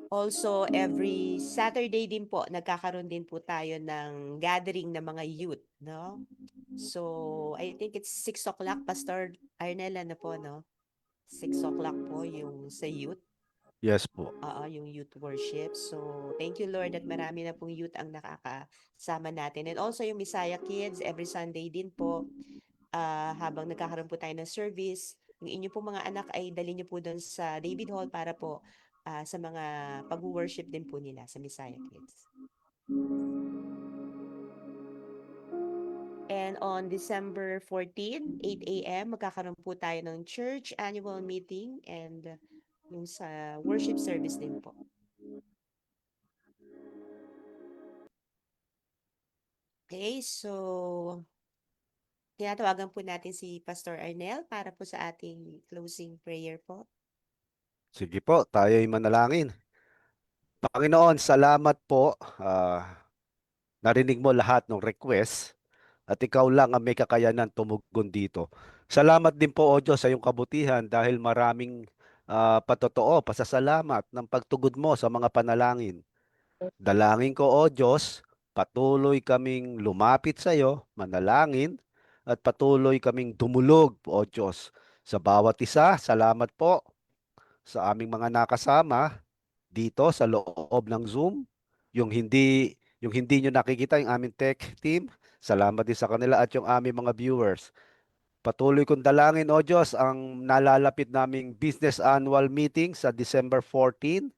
Also, every Saturday din po, nagkakaroon din po tayo ng gathering ng mga youth, no? So, I think it's 6 o'clock, Pastor Arnel, ano po, no? 6 o'clock po yung sa youth. Yes po. Yung youth worship. So, thank you, Lord, at marami na pong youth ang nakakasama natin. And also, yung Messiah Kids, every Sunday din po, habang nagkakaroon po tayo ng service, yung inyo po mga anak ay dali nyo po doon sa David Hall para po sa mga pag-worship din po nila sa Messiah Kids. And on December 14, 8 a.m., magkakaroon po tayo ng church annual meeting and yung sa worship service din po. Okay, so tinatawagan po natin si Pastor Arnel para po sa ating closing prayer po. Sige po, tayo'y manalangin. Panginoon, salamat po. Narinig mo lahat ng request at ikaw lang ang may kakayanan tumugon dito. Salamat din po, O Diyos, sa iyong kabutihan dahil maraming patotoo, pasasalamat ng pagtugod mo sa mga panalangin. Dalangin ko, O Diyos, patuloy kaming lumapit sa iyo, manalangin, at patuloy kaming dumulog, O Diyos. Sa bawat isa, salamat po sa aming mga nakasama dito sa loob ng Zoom, yung hindi nyo nakikita yung aming tech team. Salamat din sa kanila at yung aming mga viewers. Patuloy kong dalangin, O Diyos, ang nalalapit naming business annual meeting sa December 14.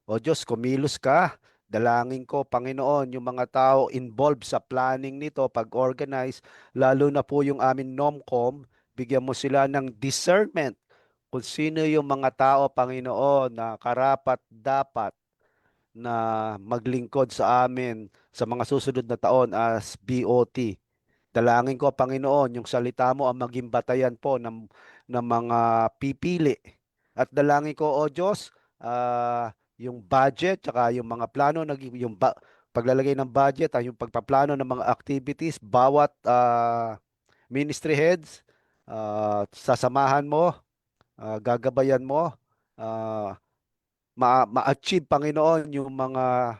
O Diyos, kumilos ka. Dalangin ko, Panginoon, yung mga tao involved sa planning nito, pag-organize, lalo na po yung amin NOMCOM, bigyan mo sila ng discernment kung sino yung mga tao, Panginoon, na karapat dapat na maglingkod sa amin sa mga susunod na taon as BOT. Dalangin ko, Panginoon, yung salita mo ang maging batayan po ng mga pipili. At dalangin ko, O Diyos, yung budget, tsaka yung mga plano, paglalagay ng budget, yung pagpaplano ng mga activities, bawat ministry heads, sasamahan mo, gagabayan mo, ah, ma-achieve, Panginoon, yung mga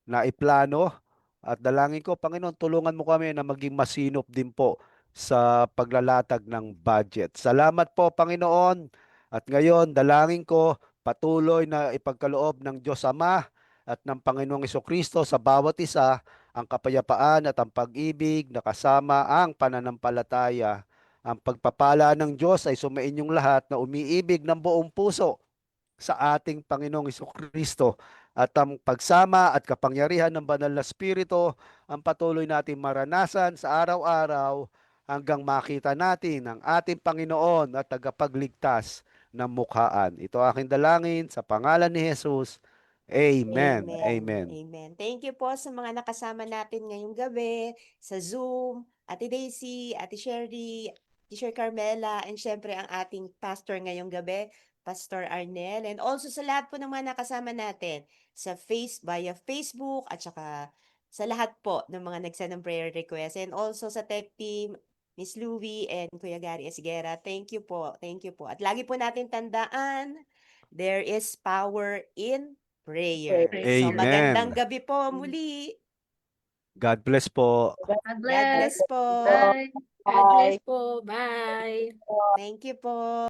naiplano. At dalangin ko, Panginoon, tulungan mo kami na maging masinop din po sa paglalatag ng budget. Salamat po, Panginoon. At ngayon, dalangin ko, patuloy na ipagkaloob ng Diyos Ama at ng Panginoong Jesucristo sa bawat isa ang kapayapaan at ang pag-ibig na kasama ang pananampalataya. Ang pagpapala ng Diyos ay sumainyong lahat na umiibig ng buong puso sa ating Panginoong Jesucristo at ang pagsama at kapangyarihan ng Banal na Espiritu ang patuloy natin maranasan sa araw-araw hanggang makita natin ang ating Panginoon at tagapagligtas ng mukhaan. Ito aking dalangin sa pangalan ni Jesus. Amen. Amen. Amen. Thank you po sa mga nakasama natin ngayong gabi sa Zoom, Ate Daisy, Ate Sherry, Teacher Carmela, and syempre ang ating pastor ngayong gabi, Pastor Arnel, and also sa lahat po ng mga nakasama natin via Facebook at saka sa lahat po ng mga nagsend ng prayer request, and also sa tech team, Miss Louie and Kuya Gary Esguera. Thank you po. Thank you po. At lagi po natin tandaan, there is power in prayer. So magandang Amen. gabi po muli. God bless po. God God bless. bless po. Bye. God bless po. Bye. Thank you po.